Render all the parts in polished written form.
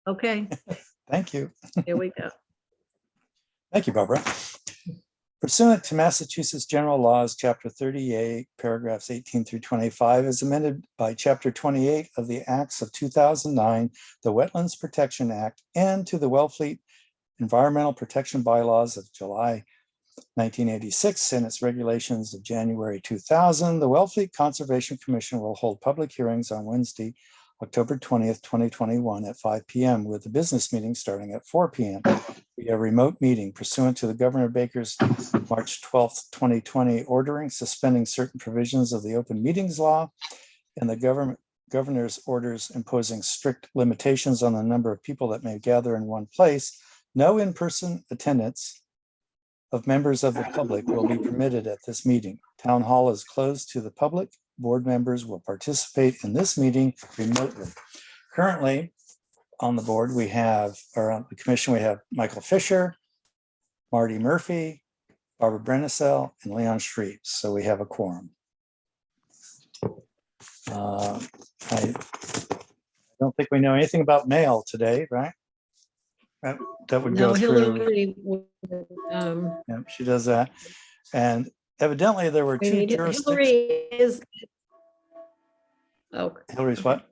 Okay, Thank you. here we go. Thank you, Barbara. Pursuant to Massachusetts General Laws, Chapter 38, paragraphs 18 through 25, as amended by Chapter 28 of the Acts of 2009, the Wetlands Protection Act, and to the Wellfleet Environmental Protection Bylaws of July 1986 and its regulations of January 2000, the Wellfleet Conservation Commission will hold public hearings on Wednesday, October 20th, 2021 at 5 p.m. with the business meeting starting at 4 p.m. A remote meeting pursuant to the Governor Baker's March 12th, 2020 ordering suspending certain provisions of the open meetings law and the governor's orders imposing strict limitations on the number of people that may gather in one place. No in-person attendance of members of the public will be permitted at this meeting. Town Hall is closed to the public. Board members will participate in this meeting remotely. Currently, on the board, we have, or on the commission, we have Michael Fisher, Marty Murphy, Barbara Brennesel, and Leon Street. So we have a quorum. I don't think we know anything about mail today, right? That would No, go through. Hillary, Yeah, she does that. And evidently there were two jurisdictions. Hillary is, oh, Hillary's what?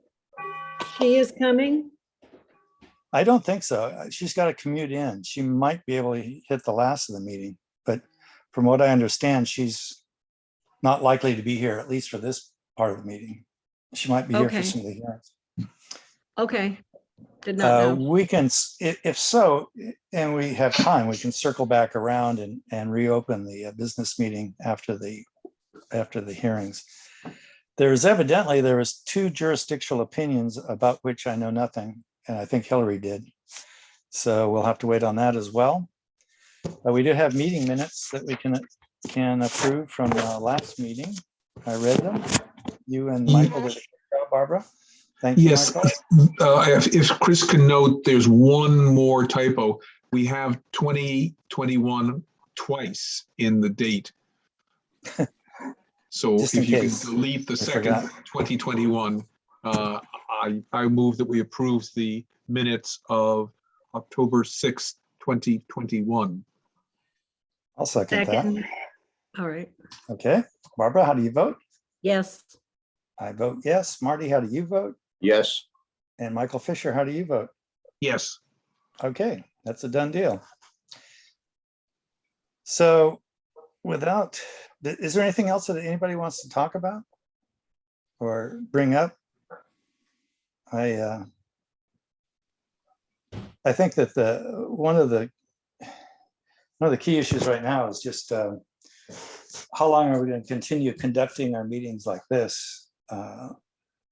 she is coming? I don't think so. She's got to commute in. She might be able to hit the last of the meeting, but from what I understand, she's not likely to be here, at least for this part of the meeting. She might be here for Okay. some of the hearings. Okay, did not know. We can, if so, and we have time, we can circle back around and reopen the business meeting after the hearings. There was two jurisdictional opinions about which I know nothing, and I think Hillary did. So we'll have to wait on that as well. We do have meeting minutes that we can approve from the last meeting. I read them. You and Michael did a good job, Barbara. Thank you, Yes, Michael. if Chris can note, there's one more typo. We have 2021 twice in the date. So Just in if you can case. delete the I second forgot. 2021, I move that we approve the minutes of October 6th, 2021. I'll second that. Second. All right, Okay. Barbara, how do you vote? yes, I vote yes. Marty, how do you vote? Yes. And Michael Fisher, how do you vote? Yes. Okay, that's a done deal. So is there anything else that anybody wants to talk about or bring up? I think that one of the key issues right now is just how long are we going to continue conducting our meetings like this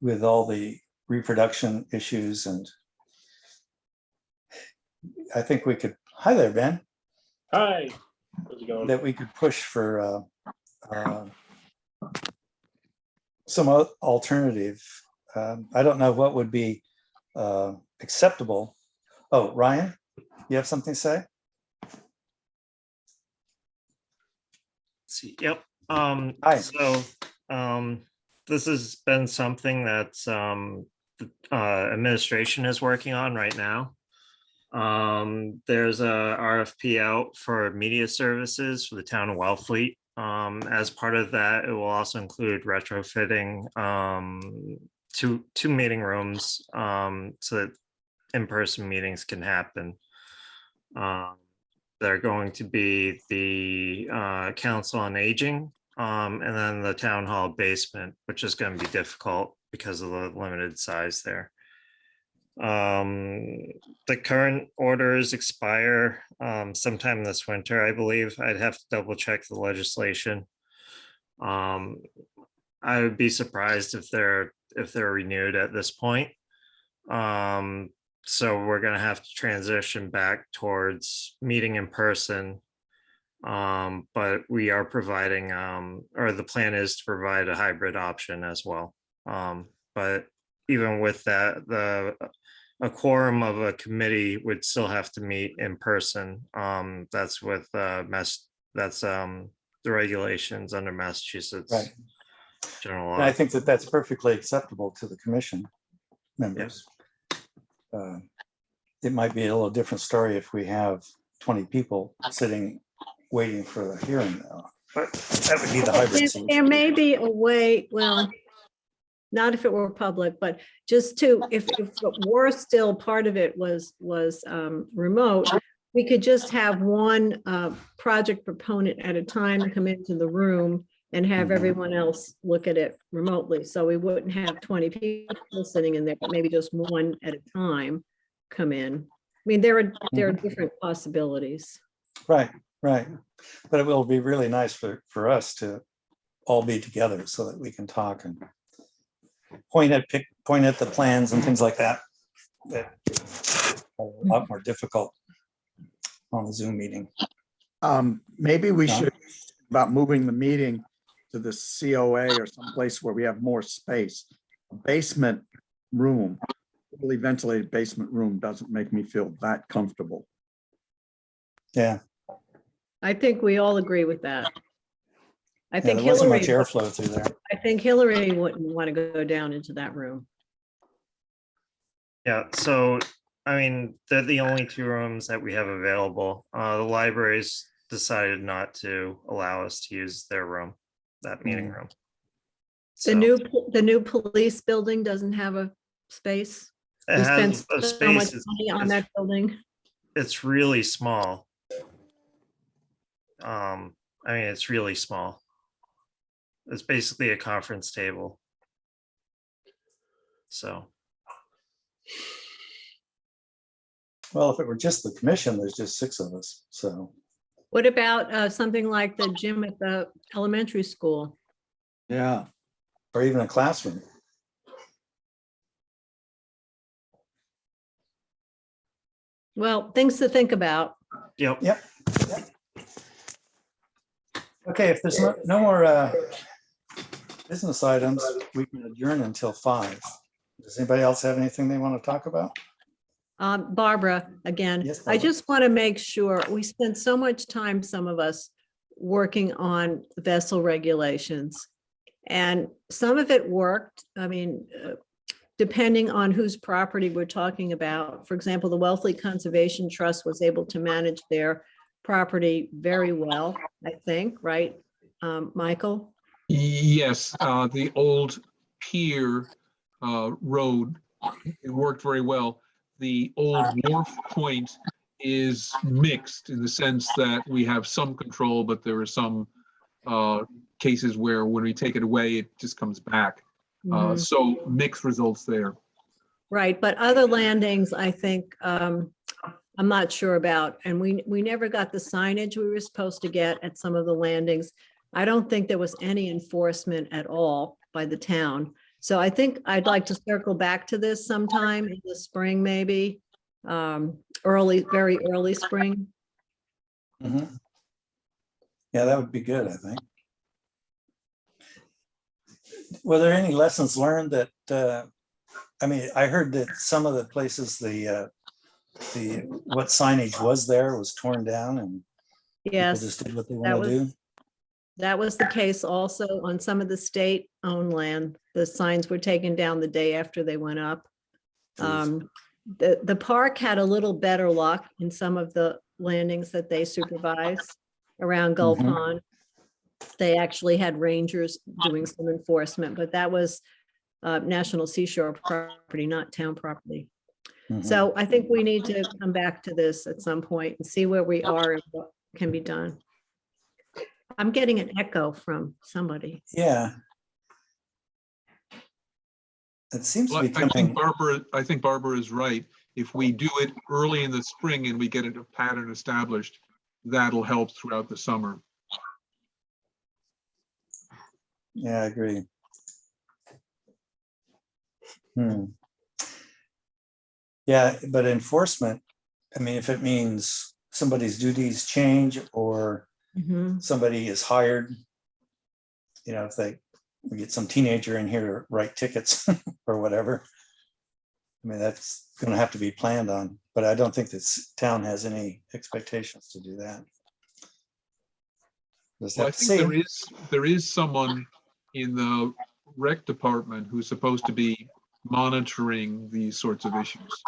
with all the reproduction issues? And I think we could, hi there, Ben. Hi. How's it going? That we could push for some alternative. I don't know what would be acceptable. Oh, Ryan, you have something to say? Yep. Hi. So this has been something that's the administration is working on right now. There's a RFP out for media services for the town of Wellfleet. As part of that, it will also include retrofitting two meeting rooms so that in-person meetings can happen. They're going to be the Council on Aging and then the Town Hall basement, which is going to be difficult because of the limited size there. The current orders expire sometime this winter, I believe. I'd have to double check the legislation. I would be surprised if they're renewed at this point. So we're going to have to transition back towards meeting in person. But we are providing, or the plan is to provide a hybrid option as well. But even with that, a quorum of a committee would still have to meet in person. That's with the regulations under Massachusetts Right. general law. And I think that's perfectly acceptable to the commission members. it might be a little different story if we have 20 people sitting, waiting for the hearing though. But that would be the hybrid There solution. may be a way, well, not if it were public, but just to, if it were still part of it was remote, we could just have one project proponent at a time come into the room and have Mhm. everyone else look at it remotely. So we wouldn't have 20 people sitting in there, but maybe just one at a time come in. I mean, there are different possibilities. Right, right. But it will be really nice for us to all be together so that we can talk and point at the plans and things like that. That are a lot more difficult on the Zoom meeting. Maybe we John? should, about moving the meeting to the COA or someplace where we have more space. A basement room, fully ventilated basement room doesn't make me feel that comfortable. Yeah, I think we all agree with that. I yeah, think there wasn't much Hillary, airflow through there. I think Hillary wouldn't want to go down into that room. Yeah, so, I mean, they're the only two rooms that we have available. The libraries decided not to allow us to use their room, that meeting room. The So, new police building doesn't have a space. it We spent has a so much space, money on that building. it's really small. I mean, it's really small. It's basically a conference table. So, Well, if it were just the commission, there's just 6 of us. So, What about something like the gym at the elementary school? Yeah. or even a classroom. Well, things to think about. yep. Yep. Okay, if there's no more business items, we can adjourn until 5. Does anybody else have anything they want to talk about? Barbara, again, Yes, I Barbara. just want to make sure, we spend so much time, some of us, working on vessel regulations. And some of it worked. I mean, depending on whose property we're talking about. For example, the Wellfleet Conservation Trust was able to manage their property very well, I think, right? Michael? Yes, the old pier road, it worked very well. The old wharf point is mixed in the sense that we have some control, but there are some cases where when we take it away, it just comes back. Mhm. So mixed results there. Right, but other landings, I think, I'm not sure about, and we never got the signage we were supposed to get at some of the landings. I don't think there was any enforcement at all by the town. So I think I'd like to circle back to this sometime in the spring, maybe, very early spring. Mhm. Yeah, that would be good, I think. Were there any lessons learned that, I mean, I heard that some of the places, what signage was there was torn down and people Yes, just did what they that want to do. that was the case also on some of the state-owned land. The signs were taken down the day after they went up. The park had a little better luck in some of the landings that they supervised around Gull Mhm. Pond. They actually had rangers doing some enforcement, but that was National Seashore property, not town property. Mhm. So I think we need to come back to this at some point and see where we are and what can be done. I'm getting an echo from somebody. Yeah. It seems to Well, be coming. I think Barbara is right. If we do it early in the spring and we get a pattern established, that'll help throughout the summer. Yeah, I agree. Yeah, but enforcement, I mean, if it means somebody's duties change or Mhm. somebody is hired, if we get some teenager in here to write tickets or whatever. I mean, that's going to have to be planned on, but I don't think this town has any expectations to do that. Just Well, I have to think see. there is someone in the rec department who's supposed to be monitoring these sorts of issues.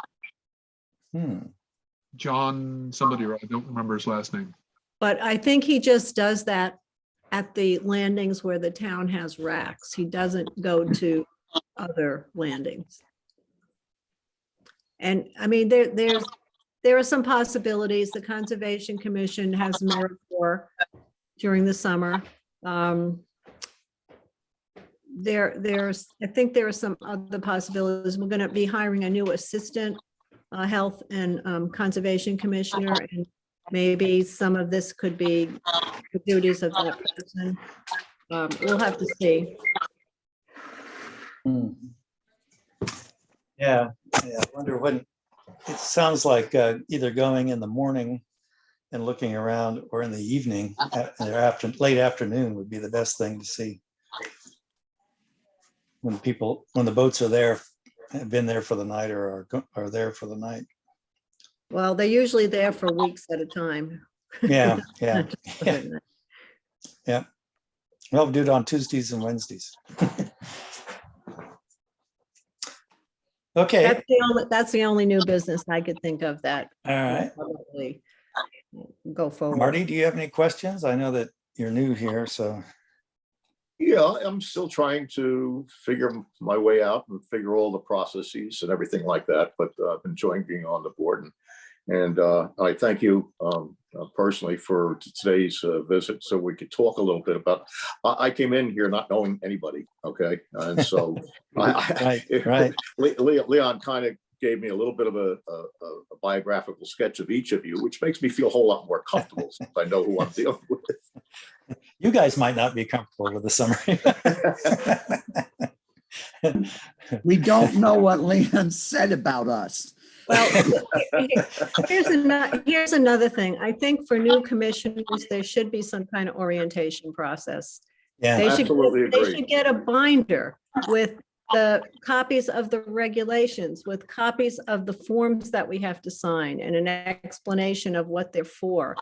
John, somebody, I don't remember his last name. But I think he just does that at the landings where the town has racks. He doesn't go to other landings. And I mean, there are some possibilities. The Conservation Commission has AmeriCorps during the summer. I think there are some other possibilities. We're going to be hiring a new assistant health and conservation commissioner, and maybe some of this could be the duties of that person. We'll have to see. Yeah, I wonder when, it sounds like either going in the morning and looking around, or in the evening, late afternoon would be the best thing to see. When the boats are there, have been there for the night, or are there for the night. Well, they're usually there for weeks at a time. Yeah. We'll do it on Tuesdays and Wednesdays. Okay, That's the only new business I could think of that. all right. will probably Go forward. Marty, do you have any questions? I know that you're new here, so. Yeah, I'm still trying to figure my way out and figure all the processes and everything like that, but I'm enjoying being on the board. And I thank you personally for today's visit, so we could talk a little bit about, I came in here not knowing anybody, okay? And so Right. Leon kind of gave me a little bit of a biographical sketch of each of you, which makes me feel a whole lot more comfortable since I know who I'm dealing with. You guys might not be comfortable with the summary. We don't know what Leon said about us. Well, here's another thing. I think for new commissioners, there should be some kind of orientation process. Yeah, They should Absolutely they agree. should get a binder with the copies of the regulations, with copies of the forms that we have to sign, and an explanation of what they're for.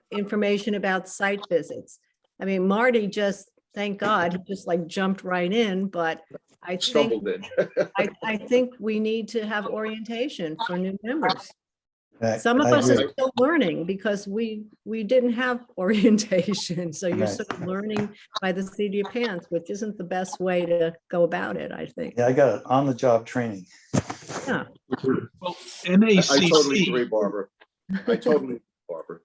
Information about site visits. I mean, Marty just, thank God, he just like jumped right in, but I think, Stumbled in. I think we need to have orientation for new members. right, Some of I us are agree. still learning because we didn't have orientation. So you're Right. sort of learning by the seat of your pants, which isn't the best way to go about it, I think. Yeah, I got it on-the-job training. Yeah. Well, I totally agree, MACC, Barbara. I totally agree, Barbara.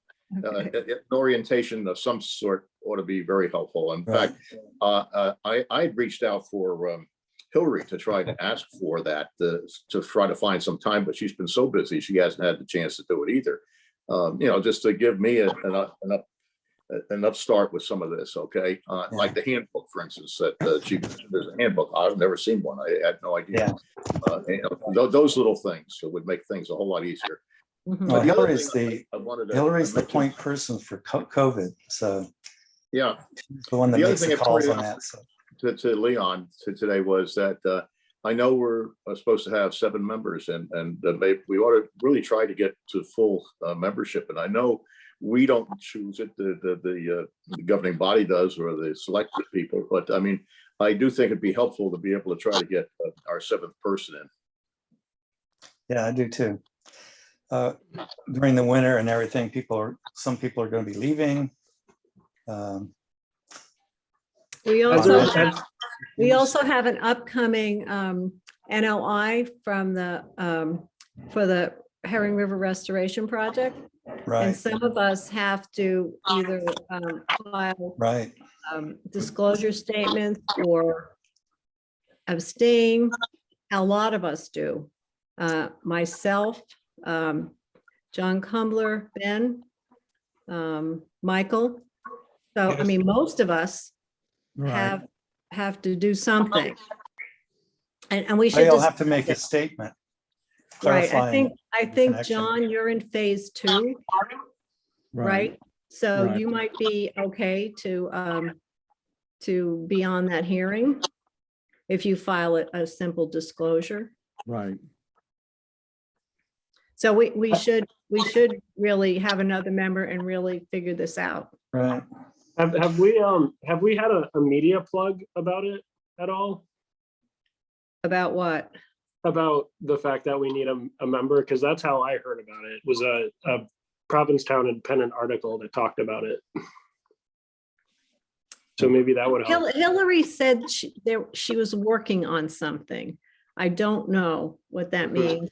Okay. An orientation of some sort ought to be very helpful. In Right. fact, I had reached out for Hillary to try to ask for that, to try to find some time, but she's been so busy, she hasn't had the chance to do it either. Just to give me an upstart with some of this, okay? Like the handbook, for instance, that there's a handbook. I've never seen one. I had no idea. Those little things would make things a whole lot easier. Mhm. Well, But the other Hillary's thing I wanted to Hillary's the mention- point person for COVID, so Yeah, she's the one that The other makes thing the I calls pointed on out- that. So. to Leon today was that I know we're supposed to have 7 members, and we ought to really try to get to full membership. And I know we don't choose it, the governing body does, or the selected people. But I mean, I do think it'd be helpful to be able to try to get our 7th person in. Yeah, I do too. During the winter and everything, some people are going to be leaving. We Has also there- have, we also have an upcoming NOI from for the Herring River Restoration Project. And Right, some of us have to either file right. disclosure statements or abstain. A lot of us do. Myself, John Cumbler, Ben, Michael. So, I Yes. mean, most of us Right. have to do something. And we should They'll just, have to make a statement. right, clarifying. I think, connection. John, you're in phase 2, right? So Right. you might be okay to be on that hearing if you file a simple disclosure. Right. So we should really have another member and really figure this out. Right. Have we had a media plug about it at all? About what? about the fact that we need a member? Because that's how I heard about it. It was a Provincetown Independent article that talked about it. So maybe that would help. Hillary said she was working on something. I don't know what that means.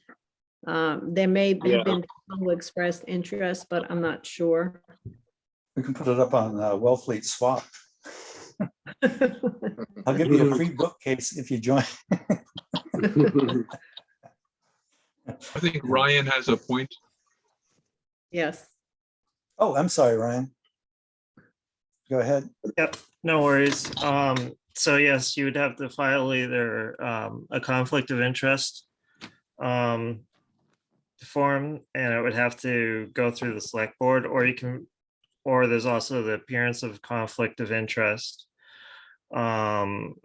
There may have Yeah. been people who expressed interest, but I'm not sure. We can put it up on Wellfleet Swap. I'll give you a free bookcase if you join. I think Ryan has a point. Yes. Oh, I'm sorry, Ryan. Go ahead. Yep, no worries. So yes, you would have to file either a conflict of interest form, and it would have to go through the select board, or you can, or there's also the appearance of conflict of interest. To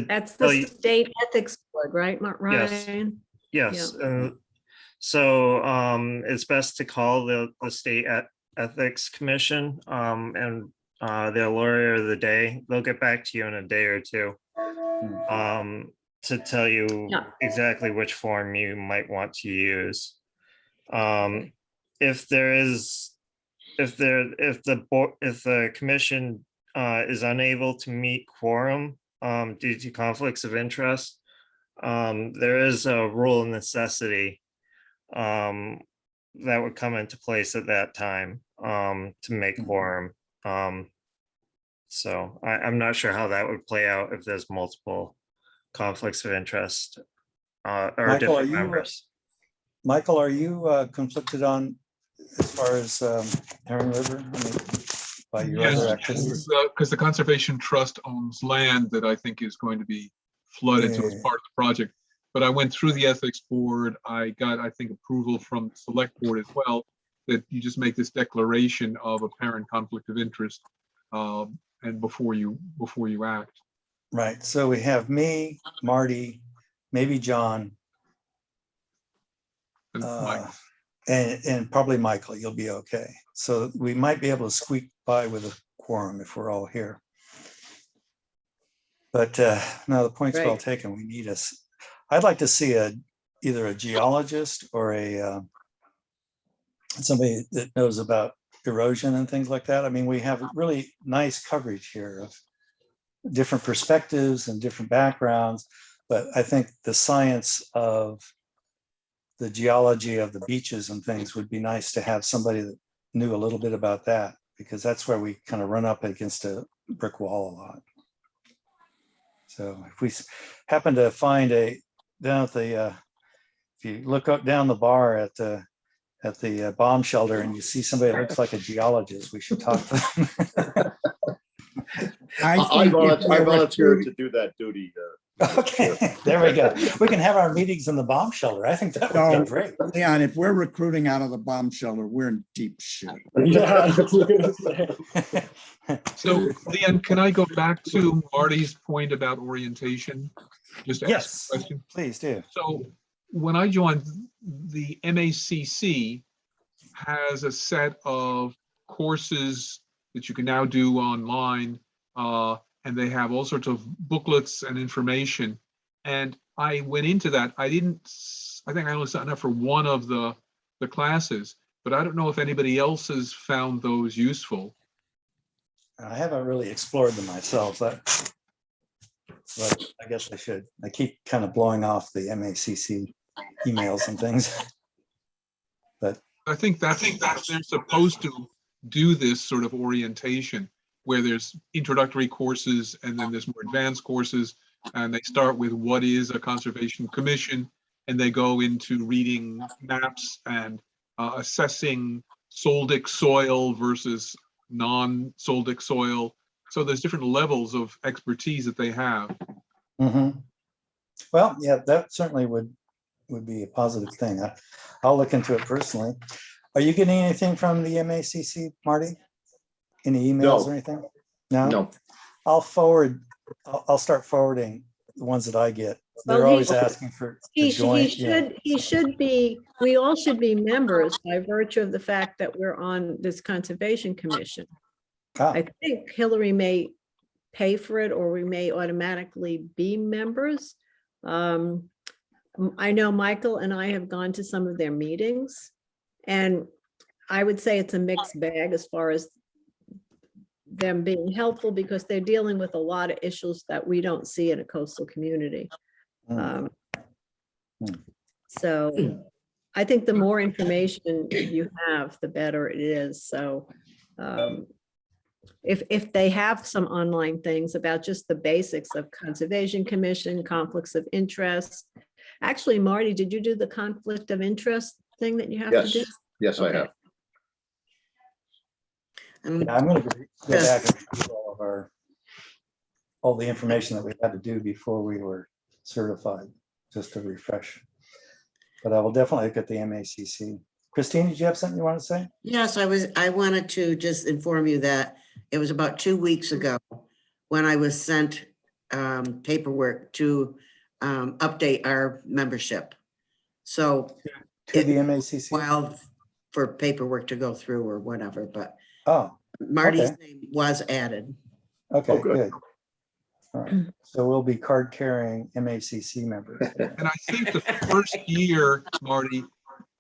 That's tell the you- state ethics board, right, Yes. Ryan? Yes, so it's best to call the state ethics commission, and their lawyer of the day. They'll get back to you in a day or two to tell you Yeah. exactly which form you might want to use. If the commission is unable to meet quorum due to conflicts of interest, there is a rule of necessity that would come into place at that time to make quorum. So I'm not sure how that would play out if there's multiple conflicts of interest or Michael, different are you, members. Michael, are you conflicted on as far as Herring River? I mean, by your other activities? Because the Conservation Trust owns land that I think is going to be flooded, so it's Yeah. part of the project. But I went through the ethics board. I got, I think, approval from the select board as well, that you just make this declaration of apparent conflict of interest and before you act. Right. So we have me, Marty, maybe John, And Mike, and probably Michael. You'll be okay. So we might be able to squeak by with a quorum if we're all here. But no, the point's well Right. taken. We need us. I'd like to see either a geologist or somebody that knows about erosion and things like that. I mean, we have really nice coverage here of different perspectives and different backgrounds, but I think the science of the geology of the beaches and things would be nice to have somebody that knew a little bit about that, because that's where we kind of run up against a brick wall a lot. So if we happen to find down at the, if you look up down the bar at the bomb shelter and you see somebody that looks like a geologist, we should talk to them. I volunteered to do that duty. Okay, there we go. We can have our meetings in the bomb shelter. I think that would No. be great. Leon, if we're recruiting out of the bomb shelter, we're in deep shit. Yeah, that's what I was gonna say. so Leon, can I go back to Marty's point about orientation? Just to ask Yes, a question. please do. So when I joined, the MACC has a set of courses that you can now do online, and they have all sorts of booklets and information. And I went into that. I think I only signed up for one of the classes, but I don't know if anybody else has found those useful. I haven't really explored them myself, but I guess I should. I keep kind of blowing off the MACC emails and things. But I think that they're supposed to do this sort of orientation where there's introductory courses and then there's more advanced courses, and they start with what is a conservation commission, and they go into reading maps and assessing soldic soil versus non-soldic soil. So there's different levels of expertise that they have. well, yeah, that certainly would be a positive thing. I'll look into it personally. Are you getting anything from the MACC, Marty? Any emails No. or anything? No? No, I'll start forwarding the ones that I get. They're Well, always asking to He join. should be, we all should be members by virtue of the fact that we're on this Conservation Commission. Ah, I think Hillary may pay for it, or we may automatically be members. I know Michael and I have gone to some of their meetings, and I would say it's a mixed bag as far as them being helpful, because they're dealing with a lot of issues that we don't see in a coastal community. Hmm. So I think the more information you have, the better it is. So if they have some online things about just the basics of Conservation Commission, conflicts of interest. Actually, Marty, did you do the conflict of interest thing that you have to Yes, do? yes, I Okay. have. Yeah, I'm gonna go back and read all the information that we had to do before we were certified, just to refresh. But I will definitely look at the MACC. Christine, did you have something you want to say? Yes, I wanted to just inform you that it was about 2 weeks ago when I was sent paperwork to update our membership. So To the MACC? while for paperwork to go through or whatever, but Oh, Marty's okay. name was added. okay, Oh, good. good. All right, so we'll be card carrying MACC members. And I think the first year, Marty,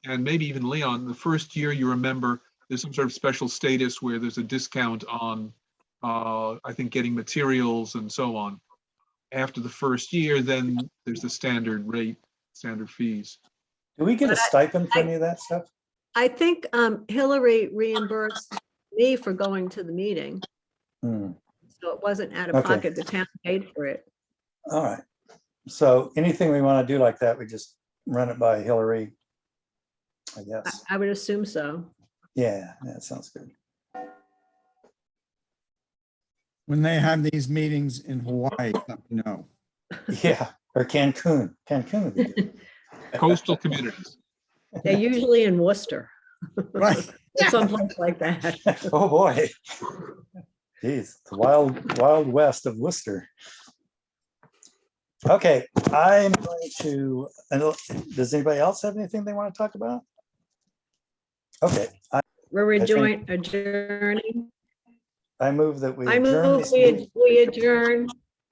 and maybe even Leon, the first year you remember, there's some sort of special status where there's a discount on, I think, getting materials and so on. After the first year, then there's the standard rate, standard fees. Do we get a But stipend for any of that stuff? I think Hillary reimbursed me for going to the meeting, Hmm, so it wasn't out of Okay. pocket. The town paid for it. all right. So anything we want to do like that, we just run it by Hillary, I guess. I would assume so. Yeah, that sounds good. When they have these meetings in Hawaii, let me know. Yeah, or Cancun. Cancun would be good. Coastal communities. They're usually in Worcester, Right. or someplace like that. Oh, boy. Geez, the wild west of Worcester. Okay, I'm going to, does anybody else have anything they want to talk about? Okay, We're I think- adjourning. I move that we I adjourn. move this meeting. we adjourn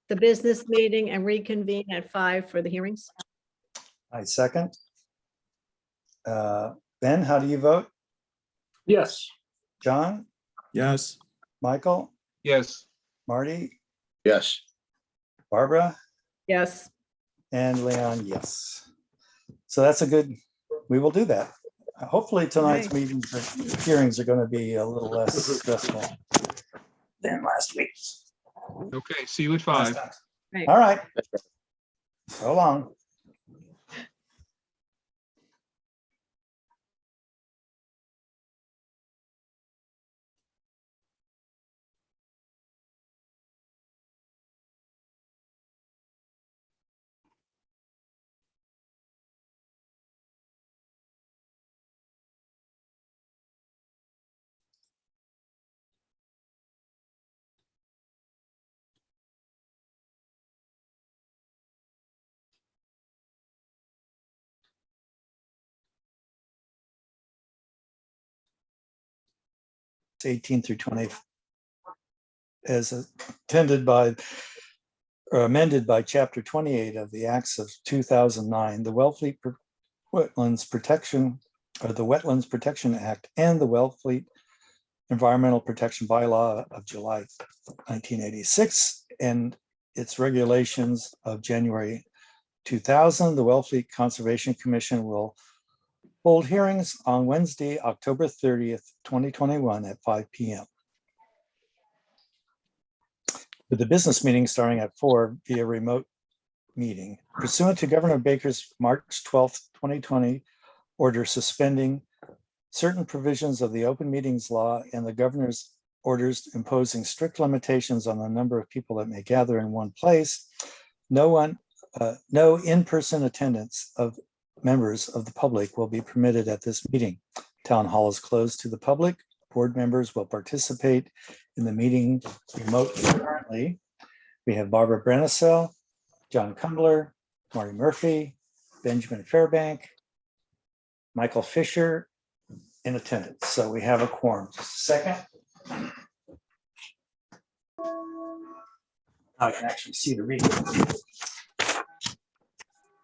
the business meeting and reconvene at 5 for the hearings. I second. Ben, how do you vote? Yes. John, Yes. Michael, Yes. Marty, Yes. Barbara, Yes. and Leon, yes. So that's a good, we will do that. Hopefully tonight's Right. hearings are going to be a little less stressful than last week's. Okay, see you at last 5. time. Right. All right. So long. It's 18 through 20 as attended by or amended by Chapter 28 of the Acts of 2009, the Wetlands Protection or the Wetlands Protection Act and the Wellfleet Environmental Protection Bylaw of July 1986 and its regulations of January 2000. The Wellfleet Conservation Commission will hold hearings on Wednesday, October 30th, 2021 at 5 p.m. with the business meeting starting at 4 via remote meeting pursuant to Governor Baker's March 12th, 2020 order suspending certain provisions of the open meetings law and the governor's orders imposing strict limitations on the number of people that may gather in one place. No in-person attendance of members of the public will be permitted at this meeting. Town hall is closed to the public. Board members will participate in the meeting remotely. Currently, we have Barbara Brennesel, John Kumbler, Marty Murphy, Benjamin Fairbank, Michael Fisher in attendance. So we have a quorum. Just a second. I can actually see the reading.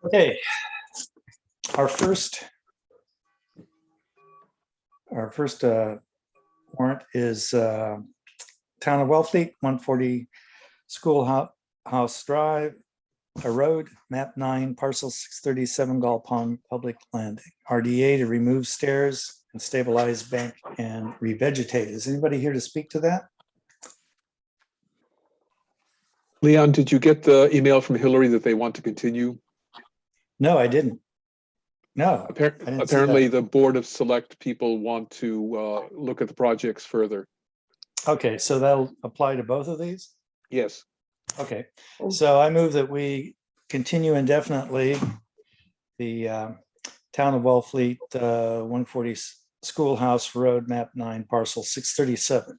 Okay, Our first warrant is Town of Wellfleet, 140 Schoolhouse Drive, a road, map 9, parcel 637, Gull Pond Public Landing. RDA to remove stairs and stabilize bank and revegetate. Is anybody here to speak to that? Leon, did you get the email from Hillary that they want to continue? No, I didn't. No. didn't see Apparently, that. the Board of Select people want to look at the projects further. Okay, so that'll apply to both of these? Yes. Okay, so I move that we continue indefinitely the Town of Wellfleet 140 Schoolhouse Road, map 9, parcel 637.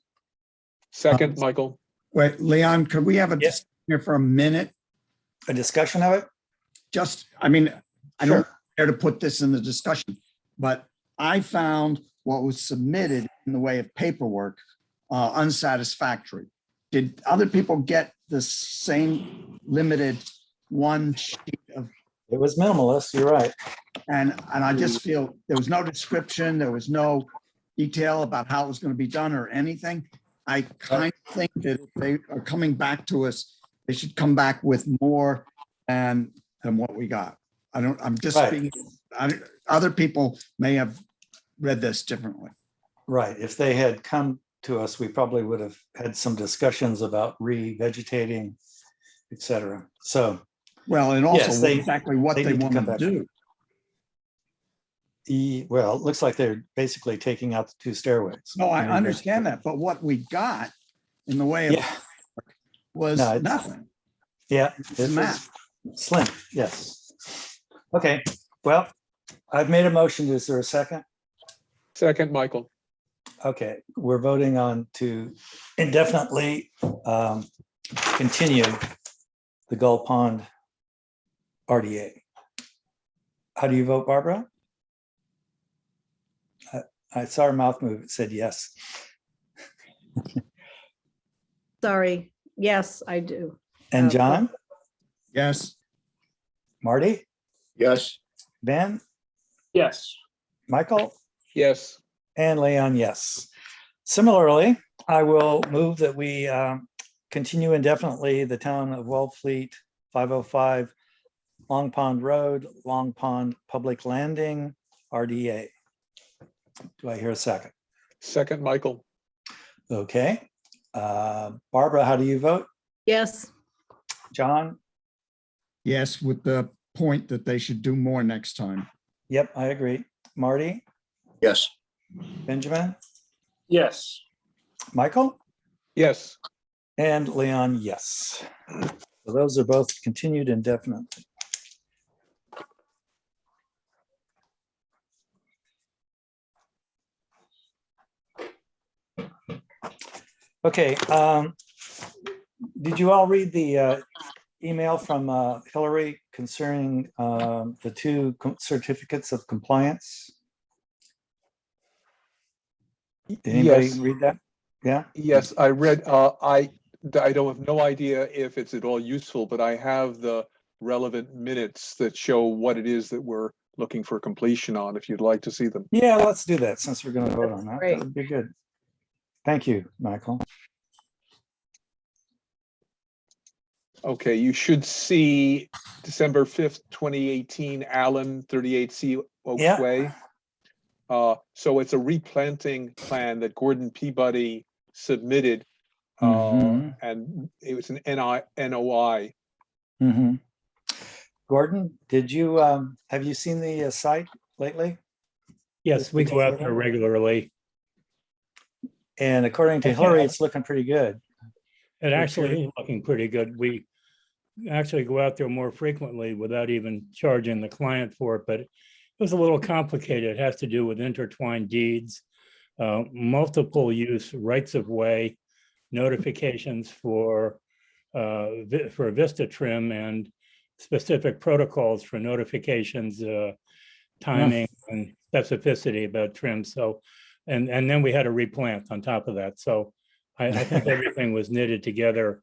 Second, Michael. Wait, Leon, could we have a Yeah. discussion here for a minute? A discussion of it? Just, I mean, I don't Sure. care to put this in the discussion, but I found what was submitted in the way of paperwork unsatisfactory. Did other people get the same limited one sheet of, It was minimalist, you're right. and I just feel there was no description, there was no detail about how it was going to be done or anything. I kind of think that if they are coming back to us, they should come back with more than what we got. I'm just Right. speaking, other people may have read this differently. Right, if they had come to us, we probably would have had some discussions about revegetating, et cetera. So, Well, and Yes, also they- exactly what they they need to want come to back. do. well, it looks like they're basically taking out the 2 stairways. No, I And understand that, but what we got in the way of Yeah, was No, it's- nothing. yeah, It's this map. is slim, yes. Okay, well, I've made a motion. Is there a second? Second, Michael. Okay, we're voting on to indefinitely continue the Gull Pond RDA. How do you vote, Barbara? I saw her mouth move. It said yes. Sorry. Yes, I do. And Okay. John, Yes, Marty, Yes, Ben, Yes. Michael, Yes. and Leon, yes. Similarly, I will move that we continue indefinitely the Town of Wellfleet 505 Long Pond Road, Long Pond Public Landing, RDA. Do I hear a second? Second, Michael. Okay. Barbara, how do you vote? Yes, John? yes, with the point that they should do more next time. Yep, I agree. Marty? yes, Benjamin? Yes. Michael? Yes. And Leon, yes. So those are both continued indefinitely. Okay, did you all read the email from Hillary concerning the 2 certificates of compliance? Did anybody Yes. read that? Yeah? Yes, I read, I don't have no idea if it's at all useful, but I have the relevant minutes that show what it is that we're looking for completion on, if you'd like to see them. Yeah, let's do that since we're going to vote on that. That great. would be good. Thank you, Michael. Okay, you should see December 5th, 2018, Allen, 38C Oaks Yeah. Way. So it's a replanting plan that Gordon Peabody submitted, Mhm. and it was an NOI. Mhm. Gordon, did you, have you seen the site lately? Yes, we go out there regularly. And according to Okay. Hillary, it's looking pretty good. It actually is looking pretty good. We actually go out there more frequently without even charging the client for it, but it was a little complicated. It has to do with intertwined deeds, multiple use rights of way, notifications for Vista trim, and specific protocols for notifications, timing and specificity about trim. So, and then we had a replant on top of that. So I think everything was knitted together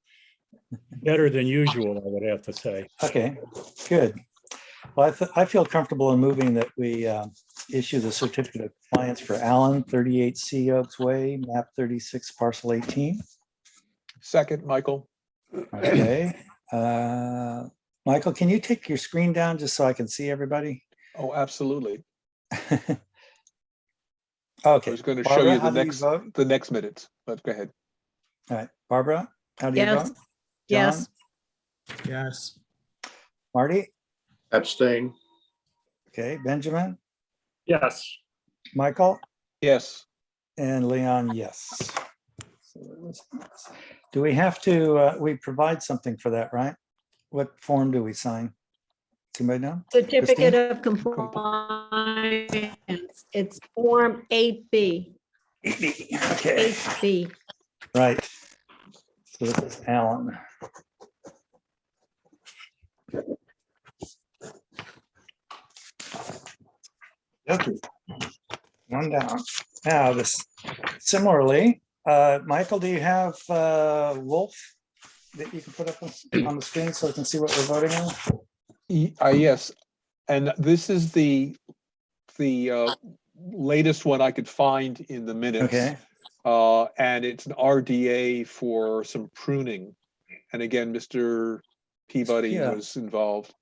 better than usual, I would have to say. Okay, good. Well, I feel comfortable in moving that we issue the certificate of compliance for Allen, 38 Sea Oaks Way, map 36, parcel 18. Second, Michael. Okay. Michael, can you take your screen down just so I can see everybody? Oh, absolutely. Okay. I was going to show Barbara, you how do you vote? the next minutes, but go ahead. All right, Barbara, how do you Yes, vote? yes. John? Yes. Marty? Abstain. Okay, Benjamin, Yes. Michael, Yes. and Leon, yes. Do we have to, we provide something for that, right? What form do we sign? Somebody know? Certificate Christine? of compliance. It's Form 8B, Okay, 8B. right. So this is Alan. Okay, one down. Now this, similarly, Michael, do you have Wolf that you can put up on the screen so I can see what we're voting on? Yes, and this is the latest one I could find in the minutes. Okay, And it's an RDA for some pruning. And again, Mr. Peabody Yeah. was involved.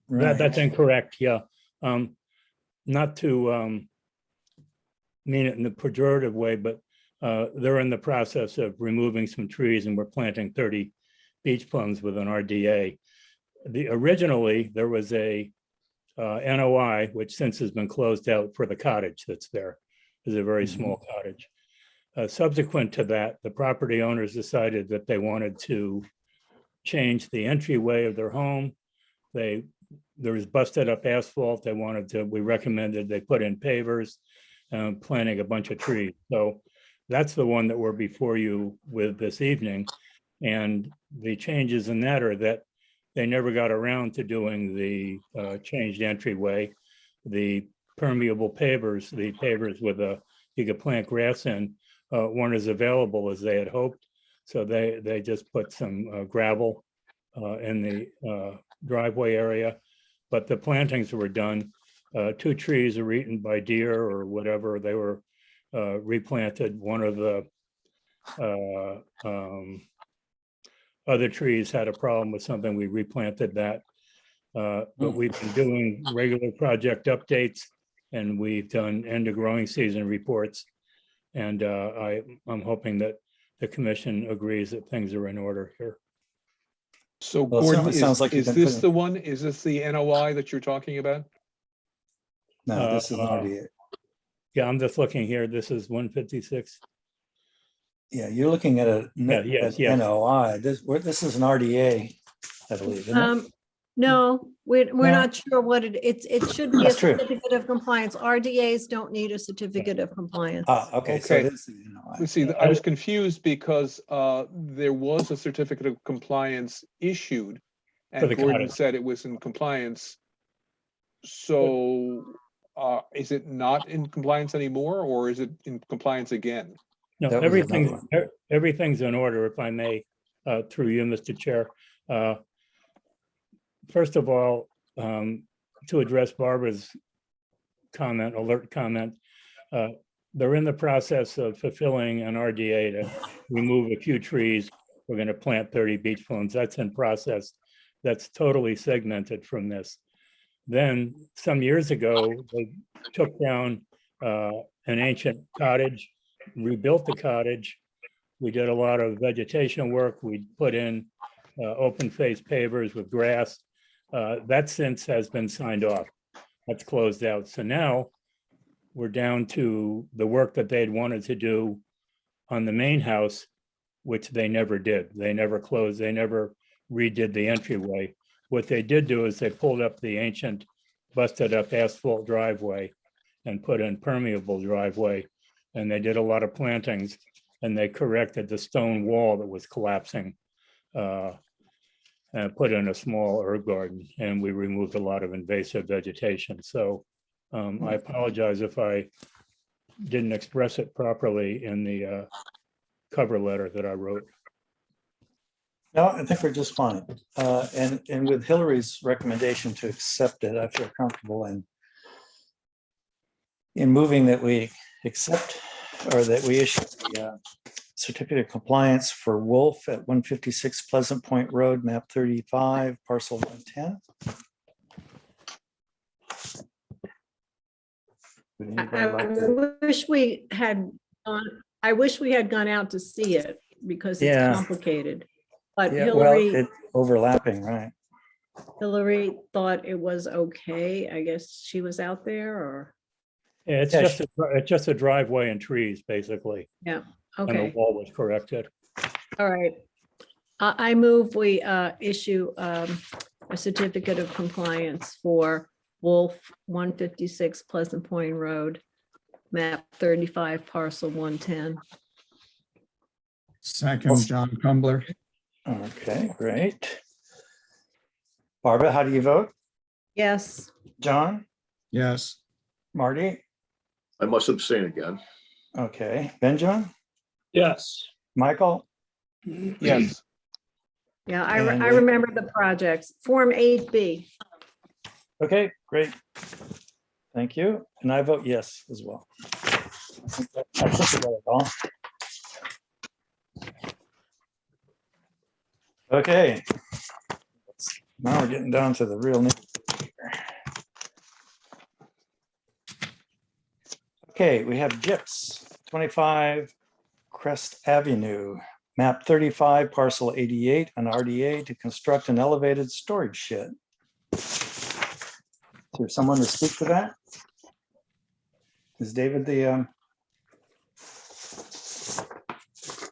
That's right. incorrect, yeah. Not to mean it in the pejorative way, but they're in the process of removing some trees and we're planting 30 beach plums with an RDA. Originally, there was a NOI, which since has been closed out for the cottage that's there. It's a very small cottage. Subsequent to that, the property owners decided that they wanted to change the entryway of their home. There was busted up asphalt. We recommended they put in pavers, planting a bunch of trees. So that's the one that we're before you with this evening. And the changes in that are that they never got around to doing the changed entryway, the permeable pavers, the pavers with you could plant grass in, weren't as available as they had hoped. So they just put some gravel in the driveway area, but the plantings were done. 2 trees were eaten by deer or whatever. They were replanted. One of the other trees had a problem with something. We replanted that. But we've been doing regular project updates and we've done end of growing season reports. And I'm hoping that the commission agrees that things are in order here. So Well, it Gordon, certainly sounds like you've is been this putting- the one? Is this the NOI that you're talking about? No, this is an RDA. Yeah, I'm just looking here. This is 156. Yeah, you're looking at a yes. NOI. This is an RDA, I believe, isn't it? No, we're No? not sure what it should be a That's true. certificate of compliance. RDAs don't need a certificate of compliance. Ah, okay, so it Okay. is an NOI. Let's see, I was confused because there was a certificate of compliance issued. For And the Gordon cottage. said it was in compliance. So is it not in compliance anymore or is it in compliance again? No, That was another everything's in order, if I may, through you, Mr. Chair. First of all, to address Barbara's alert comment, they're in the process of fulfilling an RDA to remove a few trees. We're going to plant 30 beach plums. That's in process. That's totally segmented from this. Then some years ago, they took down an ancient cottage, rebuilt the cottage. We did a lot of vegetation work. We put in open face pavers with grass. That since has been signed off. That's closed out. So now we're down to the work that they'd wanted to do on the main house, which they never did. They never closed. They never redid the entryway. What they did do is they pulled up the ancient busted up asphalt driveway and put in permeable driveway. And they did a lot of plantings and they corrected the stone wall that was collapsing. And put in a small herb garden and we removed a lot of invasive vegetation. So I apologize if I didn't express it properly in the cover letter that I wrote. No, I think we're just fine. And with Hillary's recommendation to accept it, I feel comfortable in moving that we accept or that we issue the certificate of compliance for Wolf at 156 Pleasant Point Road, map 35, parcel 110. Would anybody like to- I wish we had I wish we had gone out to see it because it's Yeah. complicated. But Yeah, well, Hillary, it's overlapping, right? Hillary thought it was okay. I guess she was out there or, Yeah, it's Yeah, just a driveway and trees, basically. And the okay, wall was corrected. all right. I move we issue a certificate of compliance for Wolf 156 Pleasant Point Road, map 35, parcel 110. Second, John Crumbler. Okay, great. Barbara, how do you vote? Yes, John, Yes. Marty? I must abstain again. Okay, Benjamin, Yes. Michael? Yes, yeah, And I we- remember the projects. Form 8B. Okay, great. Thank you. And I vote yes as well. I think we got it all. Okay. Now we're getting down to the real nitty. Okay, we have GIPS 25 Crest Avenue, map 35, parcel 88, an RDA to construct an elevated storage shed. Is there someone to speak to that? Is David the,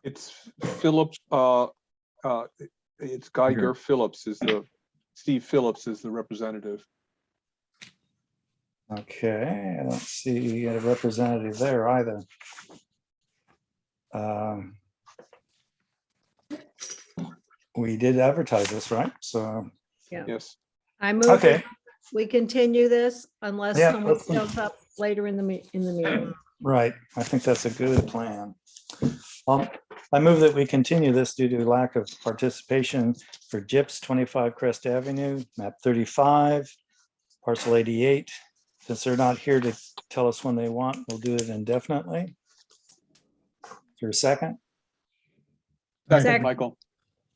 it's Phillips, it's Geiger Phillips Steve Phillips is the representative. okay, I don't see a representative there either. We did advertise this, right? So, Yes, I move okay, that we continue this unless Yeah, someone let's- shows up later in the meeting. right. I think that's a good plan. I move that we continue this due to lack of participation for GIPS 25 Crest Avenue, map 35, parcel 88. Since they're not here to tell us when they want, we'll do it indefinitely. Is there a second? Second. Michael,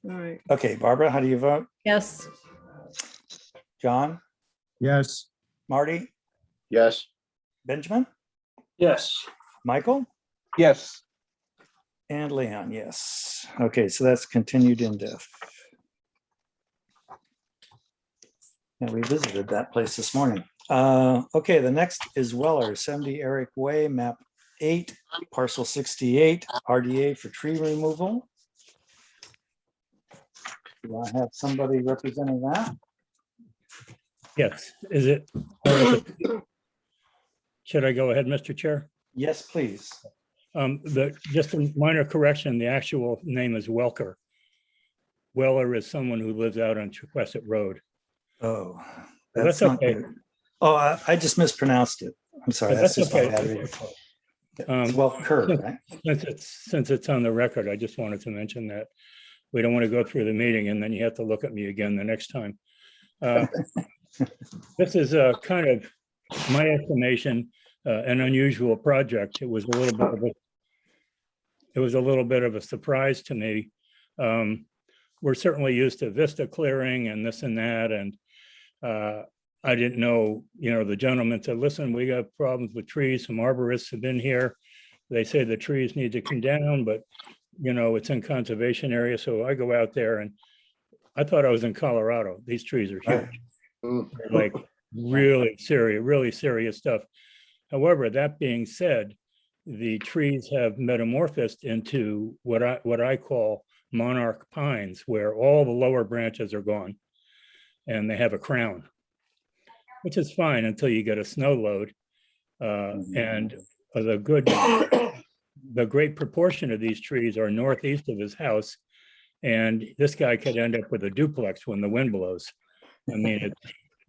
All right, Okay, Barbara, how do you vote? yes, John, Yes. Marty, Yes, Benjamin, Yes. Michael? yes, And Leon, yes. Okay, so that's continued in depth. And we visited that place this morning. Okay, the next is Weller, 70 Eric Way, map 8, parcel 68, RDA for tree removal. Do I have somebody representing that? Yes, is it? Should I go ahead, Mr. Chair? Yes, please. Just a minor correction, the actual name is Welker. Weller is someone who lives out on Chequesset Road. Oh, That's that's not okay. good. Oh, I just mispronounced it. I'm sorry. But That's that's just my okay. bad. It's Um, well curved, right? Since it's on the record, I just wanted to mention that. We don't want to go through the meeting and then you have to look at me again the next time. This is a kind of, my estimation, an unusual project. It was a little bit of a surprise to me. We're certainly used to vista clearing and this and that, and I didn't know, the gentleman said, listen, we got problems with trees. Some arborists have been here. They say the trees need to come down, but it's in conservation area. So I go out there and I thought I was in Colorado. These trees are huge. Mm. They're like really serious stuff. However, that being said, the trees have metamorphosed into what I call monarch pines, where all the lower branches are gone and they have a crown, which is fine until you get a snow load. And the great proportion of these trees are northeast of his house. And this guy could end up with a duplex when the wind blows. I mean,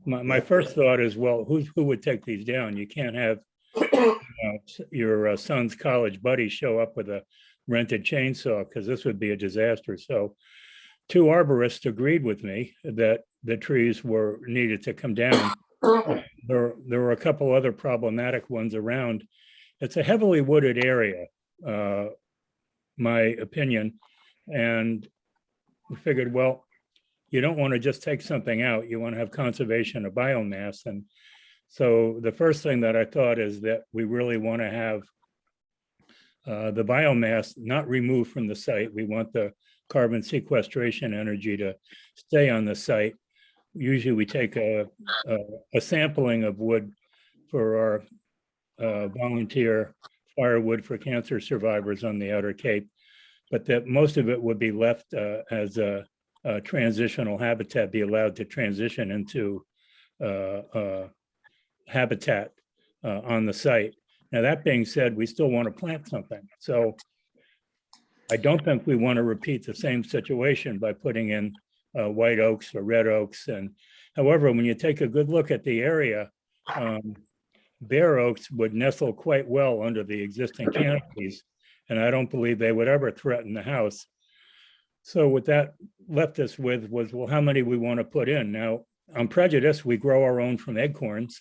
my first thought is, well, who would take these down? You can't have your son's college buddy show up with a rented chainsaw, because this would be a disaster. So two arborists agreed with me that the trees were needed to come down. There were a couple other problematic ones around. It's a heavily wooded area, my opinion. And we figured, well, you don't want to just take something out. You want to have conservation of biomass. And so the first thing that I thought is that we really want to have the biomass not removed from the site. We want the carbon sequestration energy to stay on the site. Usually we take a sampling of wood for our volunteer firewood for cancer survivors on the Outer Cape, but that most of it would be left as a transitional habitat, be allowed to transition into habitat on the site. Now, that being said, we still want to plant something. So I don't think we want to repeat the same situation by putting in white oaks or red oaks. And however, when you take a good look at the area, bare oaks would nestle quite well under the existing canopies, and I don't believe they would ever threaten the house. So what that left us with was, well, how many we want to put in? Now, I'm prejudiced, we grow our own from acorns.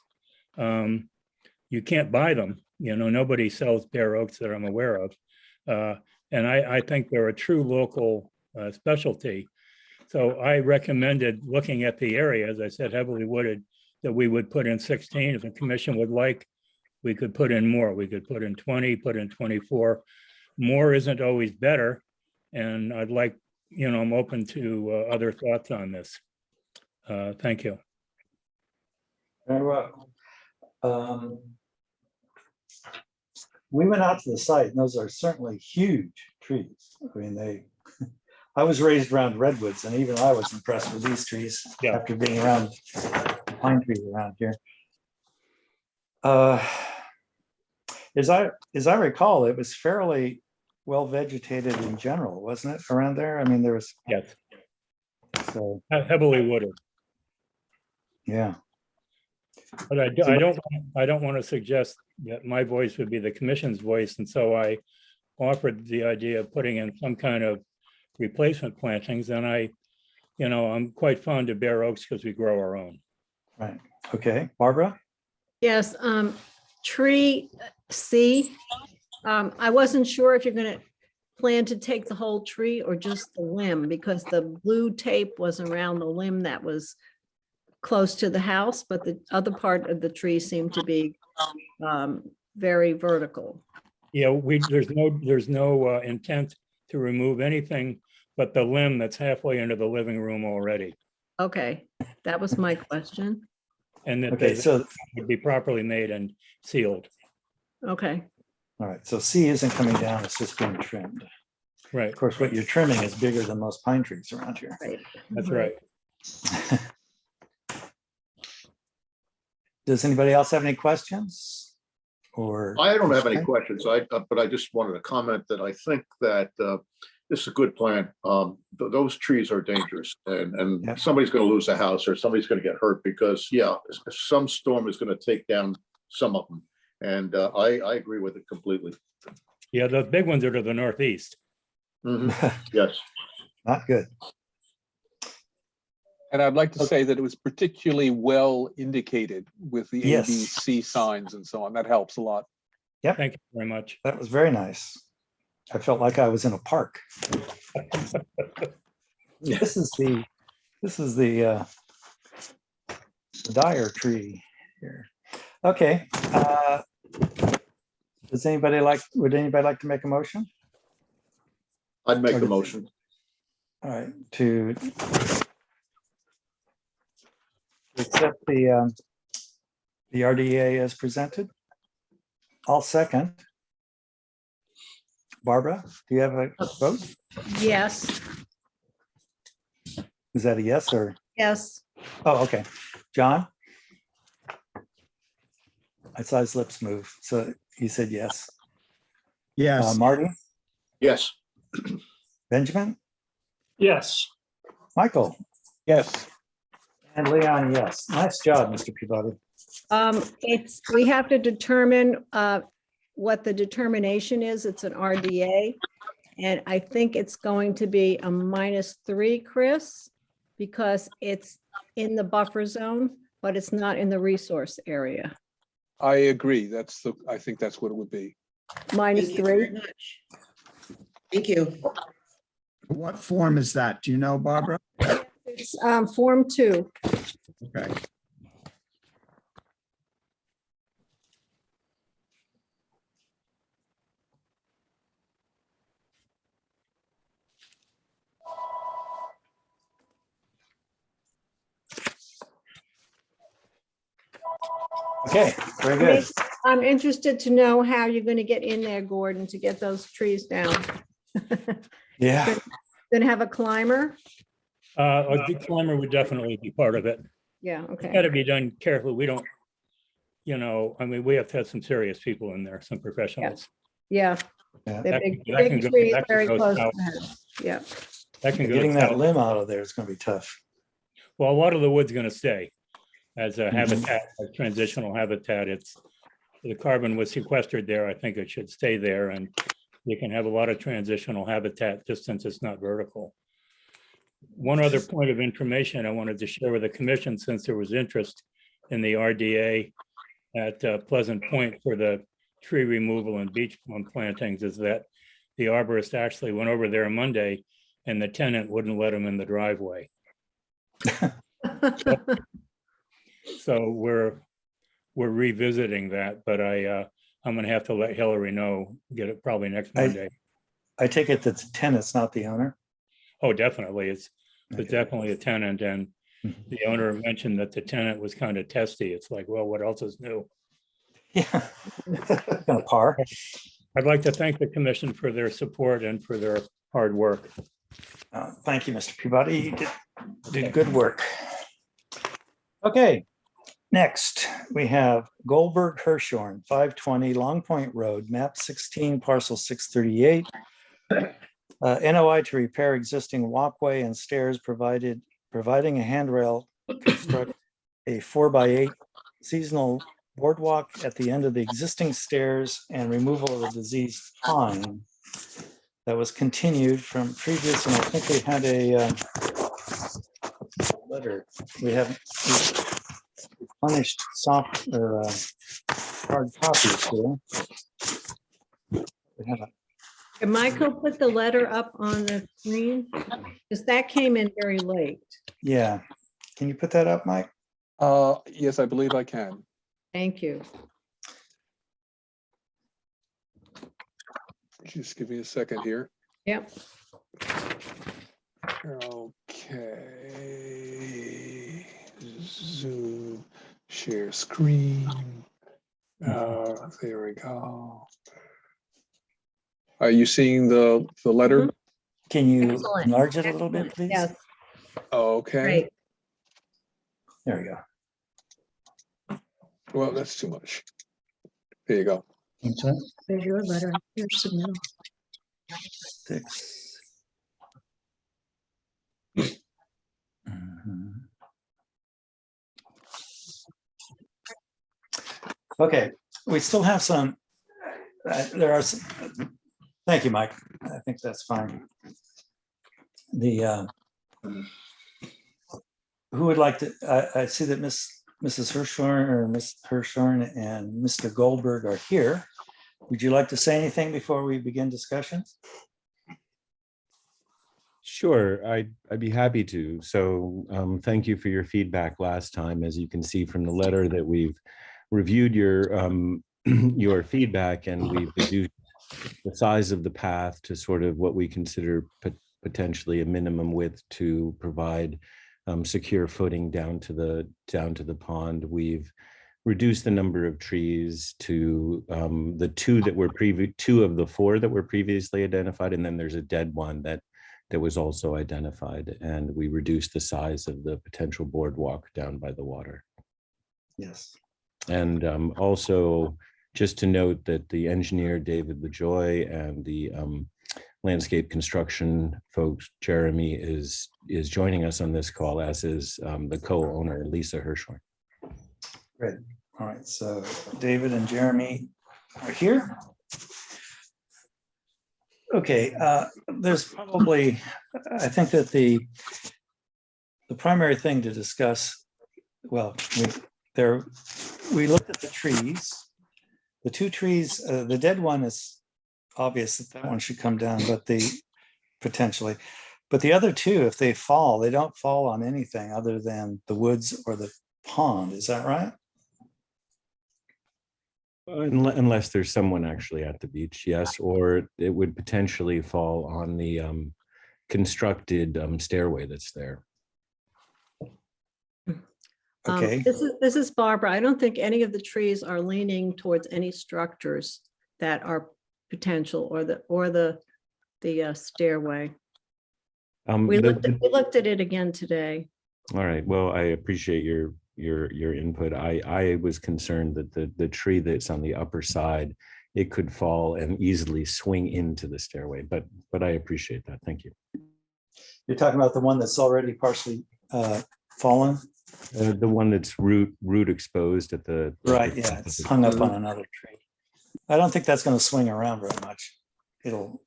You can't buy them. Nobody sells bare oaks that I'm aware of. And I think they're a true local specialty. So I recommended, looking at the area, as I said, heavily wooded, that we would put in 16. If the commission would like, we could put in more. We could put in 20, put in 24. More isn't always better. And I'd like, I'm open to other thoughts on this. Thank you. Very well. We went out to the site, and those are certainly huge trees. I mean, I was raised around redwoods, and even I was impressed with these trees after being around pine trees around here. As I recall, it was fairly well vegetated in general, wasn't it, around there? I mean, there was. Yes. So heavily wooded. Yeah. But I don't want to suggest that my voice would be the commission's voice, and so I offered the idea of putting in some kind of replacement plantings. And I'm quite fond of bare oaks because we grow our own. Right. Okay, Barbara. Yes, tree C. I wasn't sure if you're going to plan to take the whole tree or just the limb, because the blue tape was around the limb that was close to the house, but the other part of the tree seemed to be very vertical. Yeah, there's no intent to remove anything but the limb that's halfway into the living room already. Okay, that was my question. And that Okay, so would be properly made and sealed. Okay. all right, so C isn't coming down, it's just being trimmed. Right. Of course, what you're trimming is bigger than most pine trees around here. Right. That's right. Does anybody else have any questions? Or I don't have any questions. But I just wanted to comment that I think that this is a good plan. Those trees are dangerous, and Yeah. somebody's going to lose a house or somebody's going to get hurt because, some storm is going to take down some of them. And I agree with it completely. Yeah, the big ones are to the northeast. Yes. Not good. And I'd like to say that it was particularly well indicated with the Yes. ABC signs and so on. That helps a lot. Thank you very much. That was very nice. I felt like I was in a park. This is the Dyer tree here. Okay. Would anybody like to make a motion? I'd make a motion. All right, to accept the RDA as presented. I'll second. Barbara, do you have a vote? Yes, Is that a yes or? yes, Oh, okay. John? I saw his lips move, so he said yes. Yes, Marty? Yes. Benjamin? Yes. Michael? Yes. And Leon, yes. Nice job, Mr. Peabody. we have to determine what the determination is. It's an RDA. And I think it's going to be a -3, Chris, because it's in the buffer zone, but it's not in the resource area. I agree. I think that's what it would be. Thank you very -3. much. Thank you. What form is that? Do you know, Barbara? It's Form 2. Okay. Okay, very good. I'm interested to know how you're going to get in there, Gordon, to get those trees down. Yeah, Going to have a climber? A climber would definitely be part of it. Yeah, It's got okay. to be done carefully. We don't, I mean, we have to have some serious people in there, some professionals. Yeah. Yeah. They're That big, can- that can big go- trees, that can very go close. south. to the head. Yeah. That can go getting that south. limb out of there is going to be tough. Well, a lot of the wood's going to stay as a Mhm. habitat, a transitional habitat. The carbon was sequestered there. I think it should stay there, and you can have a lot of transitional habitat just since it's not vertical. One other point of information I wanted to share with the commission, since there was interest in the RDA at Pleasant Point for the tree removal and beach plum plantings, is that the arborist actually went over there Monday and the tenant wouldn't let him in the driveway. So we're revisiting that, but I'm gonna have to let Hillary know, get it probably next Monday. I take it that the tenant's not the owner. Oh, definitely. It's Okay. definitely a tenant, and Mhm. the owner mentioned that the tenant was kind of testy. It's like, well, what else is new? Yeah. Gonna par. I'd like to thank the commission for their support and for their hard work. Thank you, Mr. Peabody. You did good work. Okay, next we have Goldberg Hirshhorn, 520 Long Point Road, map 16, parcel 638. NOI to repair existing walkway and stairs providing a handrail, construct a 4x8 seasonal boardwalk at the end of the existing stairs and removal of a diseased pine. That was continued from previous, and I think we had a letter. We have punished soft or hard copies here. We have a Can Michael put the letter up on the screen? Because that came in very late. Yeah, can you put that up, Mike? Yes, I believe I can. Thank you. Just give me a second here. Yep. Okay. Zoom, share screen. There we go. Are you seeing the letter? Mhm. Can you Excellent. enlarge it a little bit, please? Yes, Okay. great. There we go. Well, that's too much. There you go. Okay. There's your letter. Here's submittal. 6. Mhm. Okay, we still have some, there are some, thank you, Mike. I think that's fine. The, who would like to, I see that Mrs. Hirshhorn or Ms. Hirshhorn and Mr. Goldberg are here. Would you like to say anything before we begin discussions? Sure, I'd be happy to. So thank you for your feedback last time. As you can see from the letter that we've reviewed your your feedback, and we've reduced the size of the path to sort of what we consider potentially a minimum width to provide secure footing down to the pond. We've reduced the number of trees to the two of the 4 that were previously identified, and then there's a dead one that was also identified, and we reduced the size of the potential boardwalk down by the water. Yes. And also, just to note that the engineer, David LaJoy, and the landscape construction folks, Jeremy, is joining us on this call, as is the co-owner, Lisa Hirshhorn. Great. All right, so David and Jeremy are here. Okay, there's probably, I think that the primary thing to discuss, well, we looked at the trees. The two trees, the dead one is obvious that one should come down, but potentially. But the other two, if they fall, they don't fall on anything other than the woods or the pond. Is that right? Unless there's someone actually at the beach, yes, or it would potentially fall on the constructed stairway that's there. Okay. This is Barbara. I don't think any of the trees are leaning towards any structures that are potential or the stairway. We looked at it again today. All right. Well, I appreciate your input. I was concerned that the tree that's on the upper side, it could fall and easily swing into the stairway. But I appreciate that. Thank you. You're talking about the one that's already partially fallen? The one that's root exposed at the right. Yeah, it's hung up on another tree. I don't think that's going to swing around very much. It'll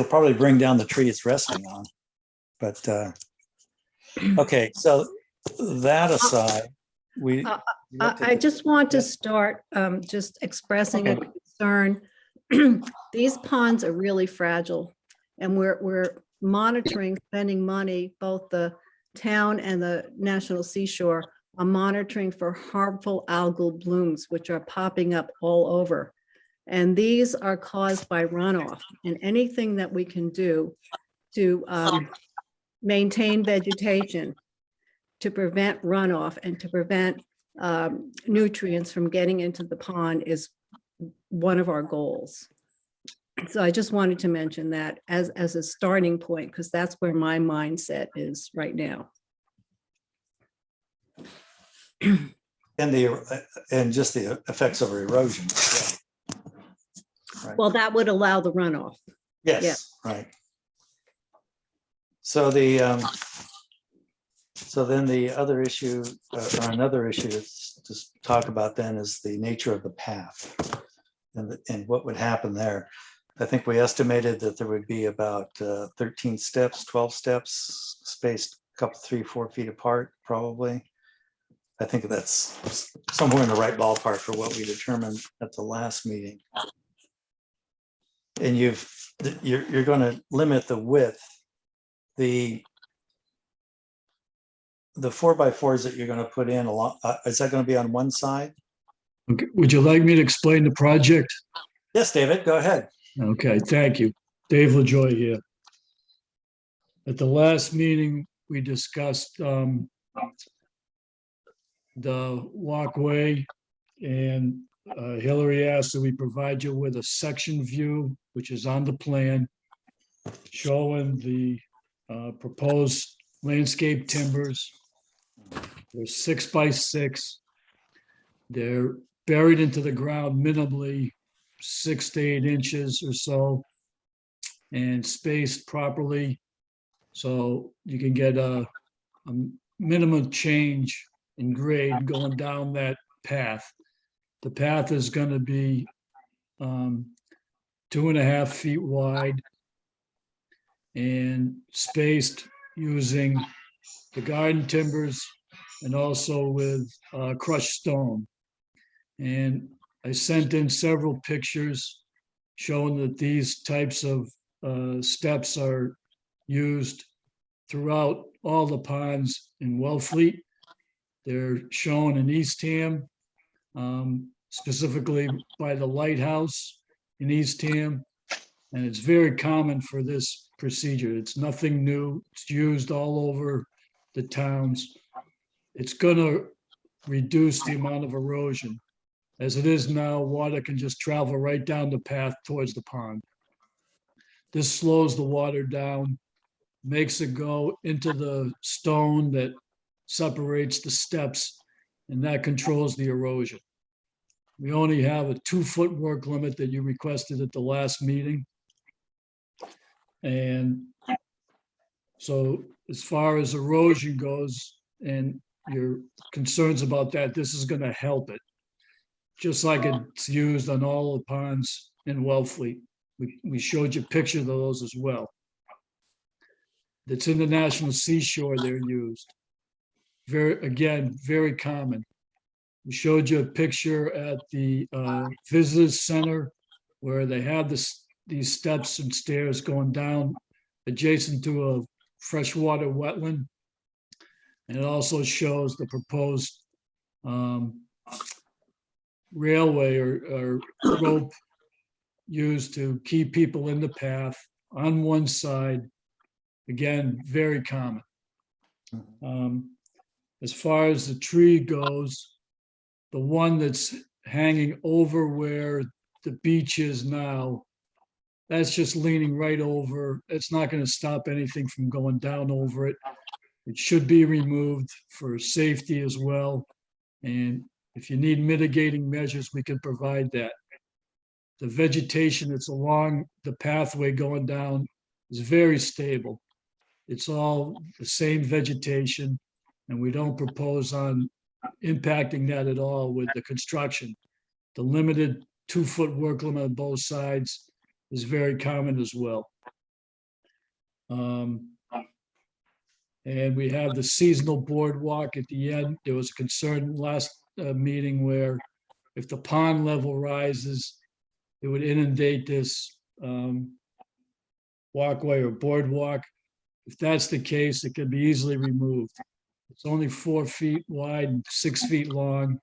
probably bring down the tree it's resting on. But okay, so that aside, I just want to start just expressing a concern. These ponds are really fragile, and we're monitoring, spending money, both the town and the National Seashore are monitoring for harmful algal blooms, which are popping up all over. And these are caused by runoff, and anything that we can do to maintain vegetation, to prevent runoff and to prevent nutrients from getting into the pond is one of our goals. So I just wanted to mention that as a starting point, because that's where my mindset is right now. And just the effects of erosion. Right. Well, that would allow the runoff. Yes, yeah. Right. So so then the other issue, or another issue to talk about then is the nature of the path and what would happen there. I think we estimated that there would be about 13 steps, 12 steps, spaced a couple, 3-4 feet apart, probably. I think that's somewhere in the right ballpark for what we determined at the last meeting. And you're going to limit the width. The 4x4s that you're going to put in along, is that going to be on one side? Okay. Would you like me to explain the project? Yes, David, go ahead. Okay, thank you. Dave LaJoy here. At the last meeting, we discussed the walkway, and Hillary asked that we provide you with a section view, which is on the plan, showing the proposed landscape timbers. They're 6x6. They're buried into the ground minimally 6 to 8 inches or so, and spaced properly, so you can get a minimum change in grade going down that path. The path is going to be 2.5 feet wide and spaced using the garden timbers and also with crushed stone. And I sent in several pictures showing that these types of steps are used throughout all the ponds in Wellfleet. They're shown in Eastham, specifically by the lighthouse in Eastham. And it's very common for this procedure. It's nothing new. It's used all over the towns. It's going to reduce the amount of erosion. As it is now, water can just travel right down the path towards the pond. This slows the water down, makes it go into the stone that separates the steps, and that controls the erosion. We only have a 2-foot work limit that you requested at the last meeting. And so as far as erosion goes and your concerns about that, this is going to help it, just like it's used on all the ponds in Wellfleet. We showed you pictures of those as well. That's in the National Seashore, they're used. Again, very common. We showed you a picture at the Visitors Center where they have these steps and stairs going down adjacent to a freshwater wetland. And it also shows the proposed railway or rope used to keep people in the path on one side. Again, very common. As far as the tree goes, the one that's hanging over where the beach is now, that's just leaning right over. It's not going to stop anything from going down over it. It should be removed for safety as well. And if you need mitigating measures, we can provide that. The vegetation that's along the pathway going down is very stable. It's all the same vegetation, and we don't propose on impacting that at all with the construction. The limited 2-foot work limit on both sides is very common as well. And we have the seasonal boardwalk at the end. There was a concern last meeting where if the pond level rises, it would inundate this walkway or boardwalk. If that's the case, it can be easily removed. It's only 4 feet wide and 6 feet long.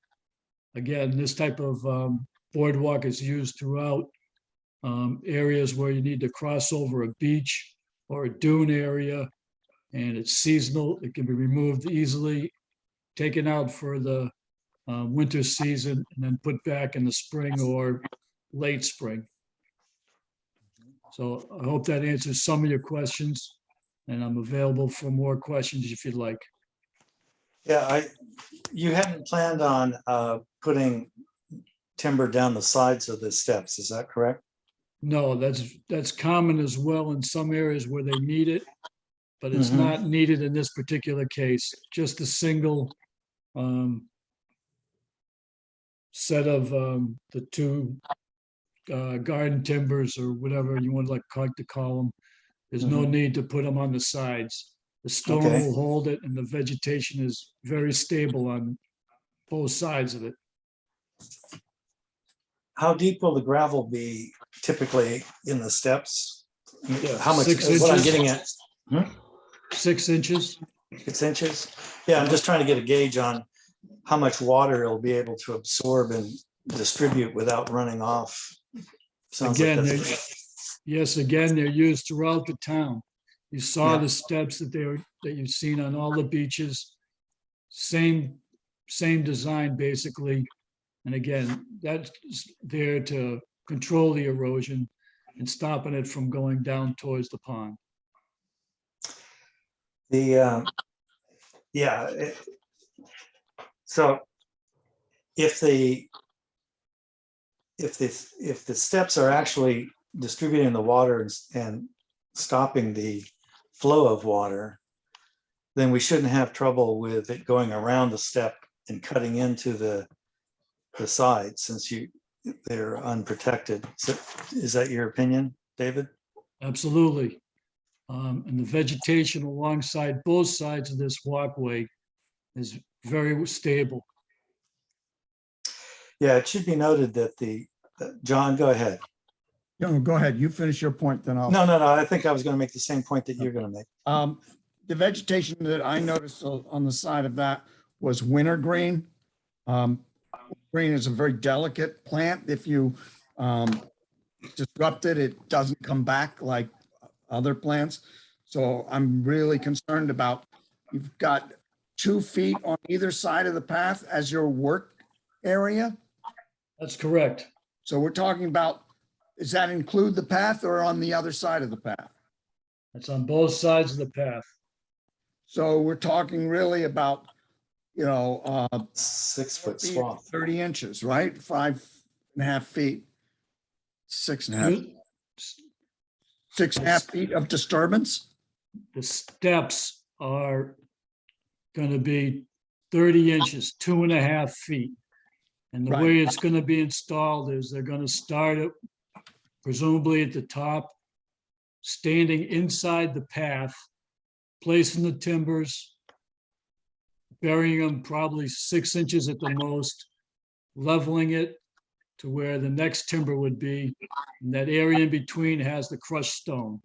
Again, this type of boardwalk is used throughout areas where you need to cross over a beach or a dune area, and it's seasonal. It can be removed easily, taken out for the winter season, and then put back in the spring or late spring. So I hope that answers some of your questions, and I'm available for more questions if you'd like. Yeah, you hadn't planned on putting timber down the sides of the steps, is that correct? No, that's common as well in some areas where they need it, but it's Mhm. not needed in this particular case. Just a single set of the two garden timbers or whatever you would like to call them. There's no Mhm. need to put them on the sides. The stone Okay. will hold it, and the vegetation is very stable on both sides of it. How deep will the gravel be typically in the steps? Yeah, How much, 6 what I'm inches. getting at, 6 inches. 6 inches? Yeah, I'm just trying to get a gauge on how much water it'll be able to absorb and distribute without running off. Sounds like Again, that's, again, they're used throughout the town. You saw Yeah. the steps that you've seen on all the beaches. Same design, basically. And again, that's there to control the erosion and stopping it from going down towards the pond. So if the steps are actually distributing the water and stopping the flow of water, then we shouldn't have trouble with it going around the step and cutting into the side since they're unprotected. So is that your opinion, David? Absolutely. And the vegetation alongside both sides of this walkway is very stable. Yeah, it should be noted that John, go ahead. No, go ahead. You finish your point, then I'll. No, I think I was going to make the same point that you're going to make. The vegetation that I noticed on the side of that was wintergreen. Green is a very delicate plant. If you disrupt it, it doesn't come back like other plants. So I'm really concerned about, you've got 2 feet on either side of the path as your work area. That's correct. So we're talking about, does that include the path or on the other side of the path? That's on both sides of the path. So we're talking really about, 6 foot 4 feet, swath. 30 inches, right? 5.5 feet, 6.5, 6.5 feet of disturbance. The steps are going to be 30 inches, 2.5 feet. And the Right. way it's going to be installed is they're going to start it presumably at the top, standing inside the path, placing the timbers, burying them probably 6 inches at the most, leveling it to where the next timber would be. And that area in between has the crushed stone.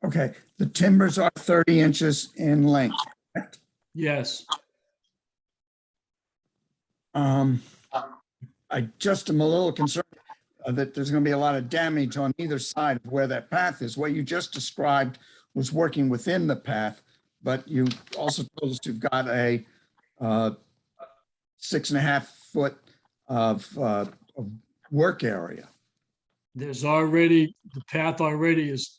Okay, the timbers are 30 inches in length. correct? Yes, I just am a little concerned that there's going to be a lot of damage on either side of where that path is. What you just described was working within the path, but you also told us you've got a 6.5 foot of work area. there's already, the path already is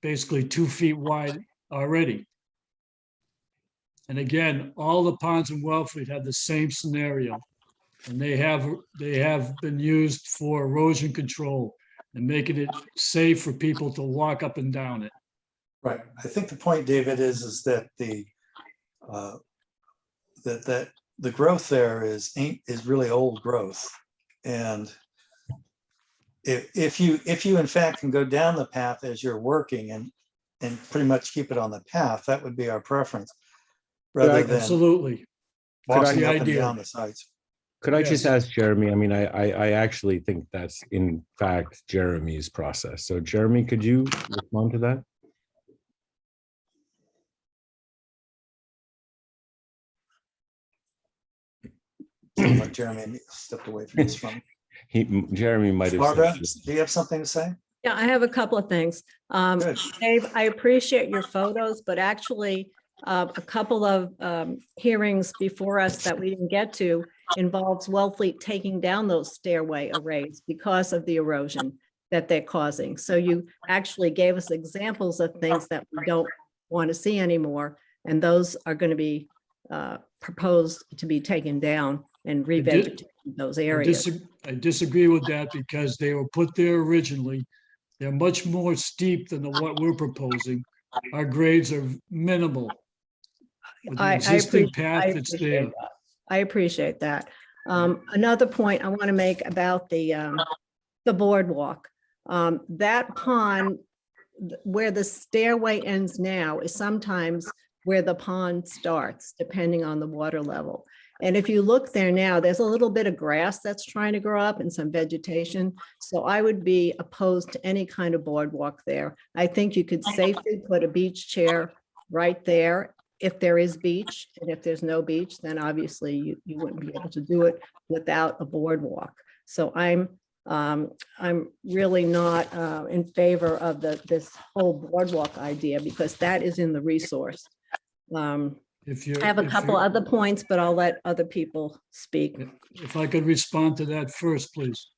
basically 2 feet wide already. And again, all the ponds in Wellfleet have the same scenario. And they have been used for erosion control and making it safe for people to walk up and down it. Right. I think the point, David, is that the the growth there is really old growth. And if you in fact can go down the path as you're working and pretty much keep it on the path, that would be our preference, rather than Absolutely. walking the up and idea. down the sides. Could I just Yes. ask Jeremy? I mean, I actually think that's in fact Jeremy's process. So Jeremy, could you respond to that? Sounds like Jeremy stepped away from his phone. Jeremy might have. Barbara, do you have something to say? Yeah, I have a couple of things. Good. Dave, I appreciate your photos, but actually a couple of hearings before us that we didn't get to involves Wellfleet taking down those stairway arrays because of the erosion that they're causing. So you actually gave us examples of things that we don't want to see anymore. And those are going to be proposed to be taken down and revegetate those areas. I disagree with that because they were put there originally. They're much more steep than what we're proposing. Our grades are minimal. With the existing path that's there. I appreciate that. Another point I want to make about the boardwalk. That pond where the stairway ends now is sometimes where the pond starts, depending on the water level. And if you look there now, there's a little bit of grass that's trying to grow up and some vegetation. So I would be opposed to any kind of boardwalk there. I think you could safely put a beach chair right there if there is beach. And if there's no beach, then obviously you wouldn't be able to do it without a boardwalk. So I'm really not in favor of this whole boardwalk idea because that is in the resource. I have a couple other points, but I'll let other people speak. If I could respond to that first, please.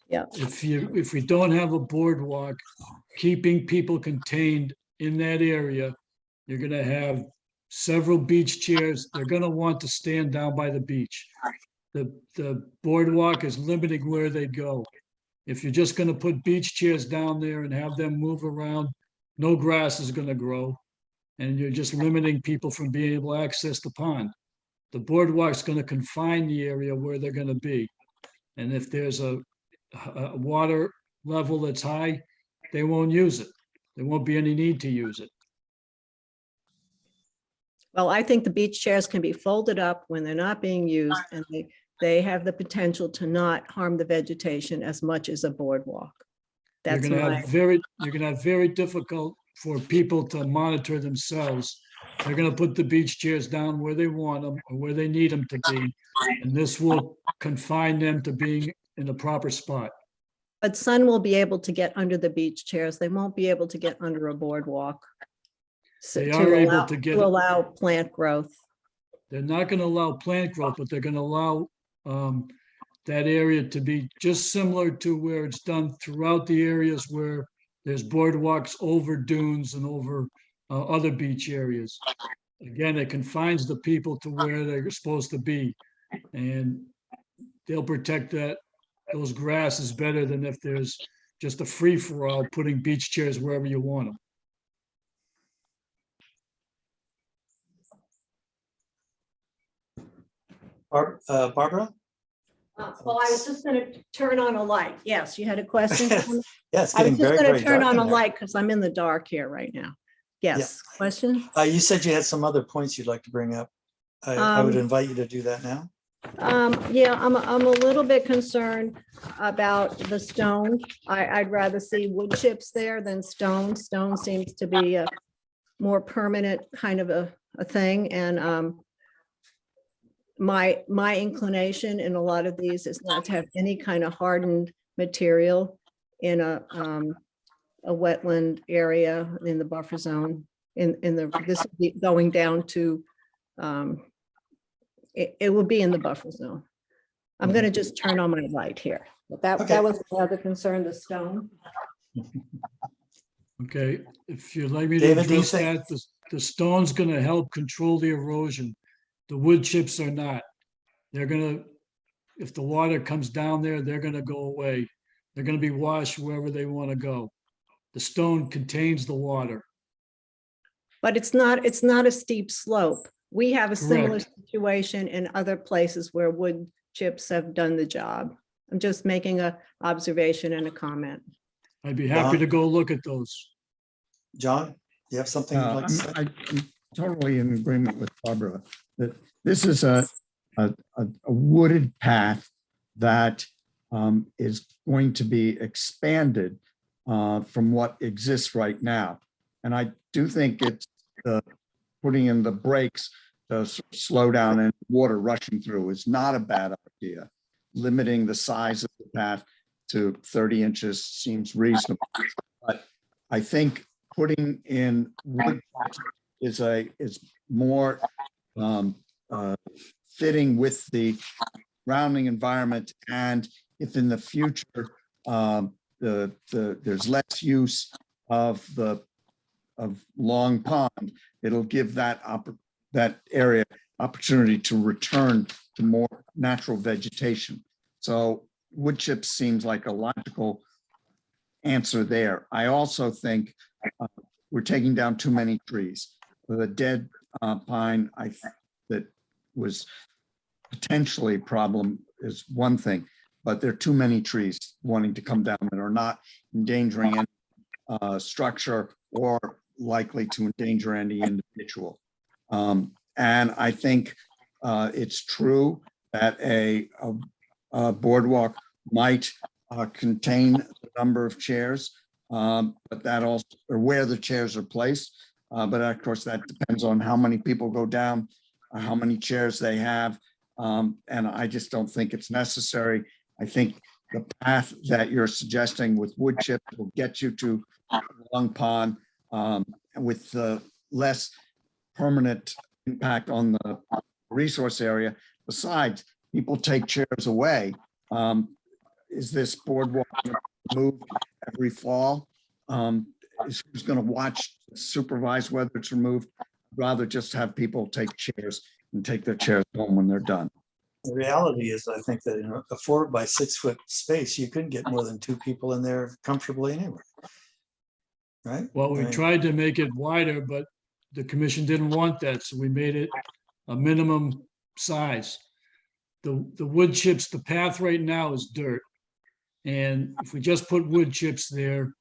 Yeah. If we don't have a boardwalk, keeping people contained in that area, you're gonna have several beach chairs. They're gonna want to stand down by the beach. The boardwalk is limiting where they go. If you're just gonna put beach chairs down there and have them move around, no grass is gonna grow. And you're just limiting people from being able to access the pond. The boardwalk's gonna confine the area where they're gonna be. And if there's a water level that's high, they won't use it. There won't be any need to use it. Well, I think the beach chairs can be folded up when they're not being used and they have the potential to not harm the vegetation as much as a boardwalk. You're That's gonna my, have very difficult for people to monitor themselves. They're gonna put the beach chairs down where they want them or where they need them to be. And this will confine them to being in the proper spot. but Sun will be able to get under the beach chairs. They won't be able to get under a boardwalk. So They to are able allow- to get- To allow plant growth. They're not gonna allow plant growth, but they're gonna allow that area to be just similar to where it's done throughout the areas where there's boardwalks over dunes and over other beach areas. Again, it confines the people to where they're supposed to be. And they'll protect those grasses better than if there's just a free-for-all putting beach chairs wherever you want them. Barbara? Well, I was just going to turn on a light. Yes, you had a question? Tom? Yeah, it's I was getting just very, going very to turn dark on in a there. light because I'm in the dark here right now. Yes, question? You said you had some other points you'd like to bring up. I would Um, invite you to do that now. Yeah, I'm a little bit concerned about the stone. I'd rather see wood chips there than stone. Stone seems to be a more permanent kind of a thing. And my inclination in a lot of these is not to have any kind of hardened material in a wetland area in the buffer zone. This would be going down to, it will be in the buffer zone. I'm gonna just turn on my light here. But Okay. that was the other concern, the stone. Okay, if you'd like me to David, do you address think- that, the stone's gonna help control the erosion. The wood chips are not. They're gonna, if the water comes down there, they're gonna go away. They're gonna be washed wherever they wanna go. The stone contains the water. But it's not a steep slope. We have a similar Correct. situation in other places where wood chips have done the job. I'm just making a observation and a comment. I'd be happy to go look at those. John, you have something you'd like to say? I'm totally in agreement with Barbara that this is a wooded path that is going to be expanded from what exists right now. And I do think it's putting in the brakes to slow down and water rushing through is not a bad idea. Limiting the size of the path to 30 inches seems reasonable. But I think putting in wood is more fitting with the surrounding environment. And if in the future there's less use of Long Pond, it'll give that area opportunity to return to more natural vegetation. So wood chips seems like a logical answer there. I also think we're taking down too many trees. The dead pine that was potentially a problem is one thing, but there are too many trees wanting to come down that are not endangering any structure or likely to endanger any individual. And I think it's true that a boardwalk might contain the number of chairs, but that also, or where the chairs are placed. But of course, that depends on how many people go down, how many chairs they have. And I just don't think it's necessary. I think the path that you're suggesting with wood chips will get you to Long Pond with the less permanent impact on the resource area. Besides, people take chairs away. Is this boardwalk moved every fall? Is who's going to watch, supervise whether it's removed? Rather just have people take chairs and take their chairs home when they're done. The reality is, I think that in a 4 by 6 foot space, you couldn't get more than 2 people in there comfortably anyway. Right? Well, we I mean, tried to make it wider, but the commission didn't want that, so we made it a minimum size. The wood chips, the path right now is dirt. And if we just put wood chips there,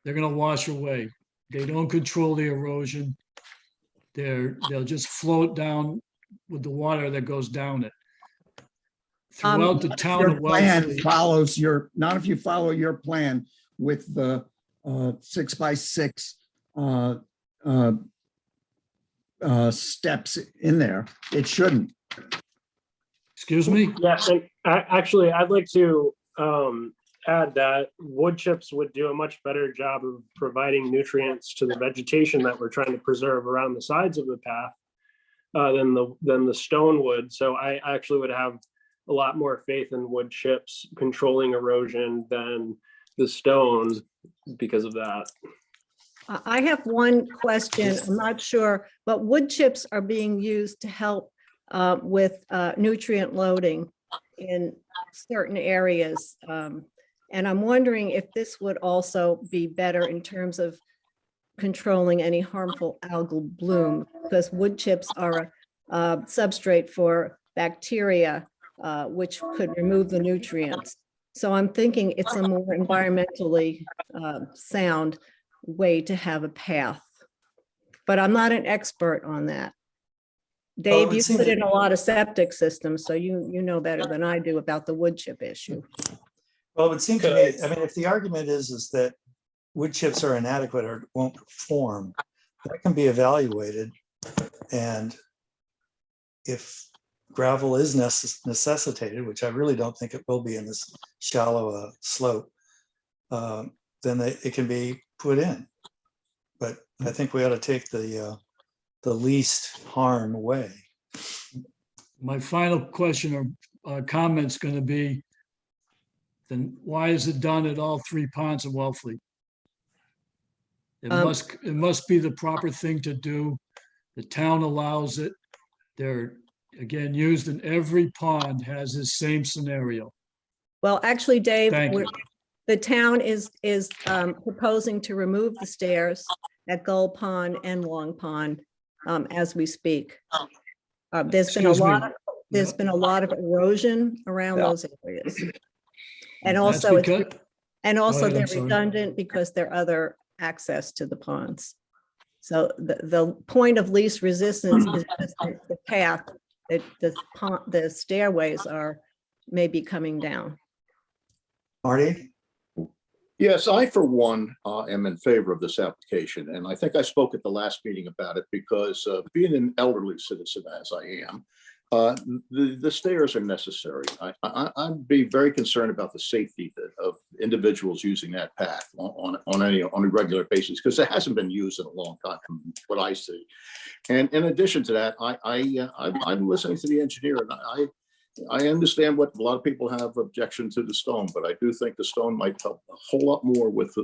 they're gonna wash away. They don't control the erosion. They'll just float down with the water that goes down it. Throughout the town Your of plan Wellesley, follows your, not if you follow your plan with the 6 by 6 steps in there, it shouldn't. excuse me? Yeah, and actually, I'd like to add that wood chips would do a much better job of providing nutrients to the vegetation that we're trying to preserve around the sides of the path than the stone would. So I actually would have a lot more faith in wood chips controlling erosion than the stone because of that. I have one question. I'm not sure, but wood chips are being used to help with nutrient loading in certain areas. And I'm wondering if this would also be better in terms of controlling any harmful algal bloom, because wood chips are a substrate for bacteria which could remove the nutrients. So I'm thinking it's a more environmentally sound way to have a path. But I'm not an expert on that. Dave, would you seem put to- in a lot of septic systems, so you know better than I do about the wood chip issue. Well, it would seem to me, I mean, if the argument is that wood chips are inadequate or won't perform, that can be evaluated. And if gravel is necessitated, which I really don't think it will be in this shallow slope, then it can be put in. But I think we ought to take the least harm away. My final question or comment's going to be, then why is it done at all three ponds in Wellfleet? It must be the proper thing to do. The town allows it. They're, again, used in every pond, has this same scenario. Well, actually, Dave, Thank you. the town is proposing to remove the stairs at Gull Pond and Long Pond as we speak. There's been a lot of erosion around those areas. And That's also, because- ahead, they're I'm sorry. redundant because there are other access to the ponds. So the point of least resistance is just the path that the stairways are maybe coming down. Marty? Yes, I, for one, am in favor of this application. And I think I spoke at the last meeting about it because being an elderly citizen as I am, the stairs are necessary. I'd be very concerned about the safety of individuals using that path on a regular basis, because it hasn't been used in a long time from what I see. And in addition to that, I'm listening to the engineer, and I understand what a lot of people have objection to the stone, but I do think the stone might help a whole lot more with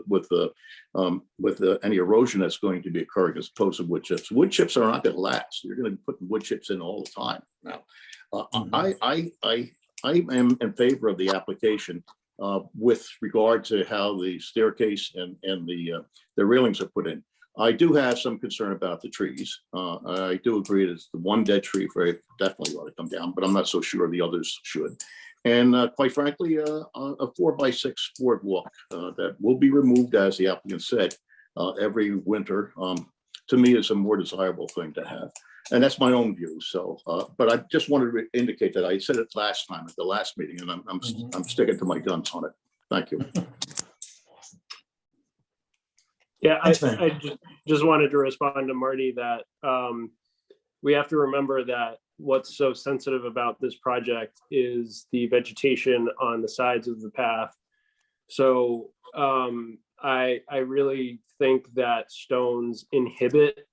any erosion that's going to be occurring as opposed to wood chips. Wood chips are not going to last. You're going to be putting wood chips in all the time. Now, I am in favor of the application with regard to how the staircase and the railings are put in. I do have some concern about the trees. I do agree that the one dead tree very definitely ought to come down, but I'm not so sure the others should. And quite frankly, a 4x6 boardwalk that will be removed, as the applicant said, every winter, to me is a more desirable thing to have. And that's my own view. So, but I just wanted to indicate that I said it last time at the last meeting, and I'm sticking to my guns on it. Thank you. Yeah, Thanks, I just wanted to respond to Marty that we have to remember that what's so sensitive about this project is the vegetation on the sides of the path. So I really think that stones inhibit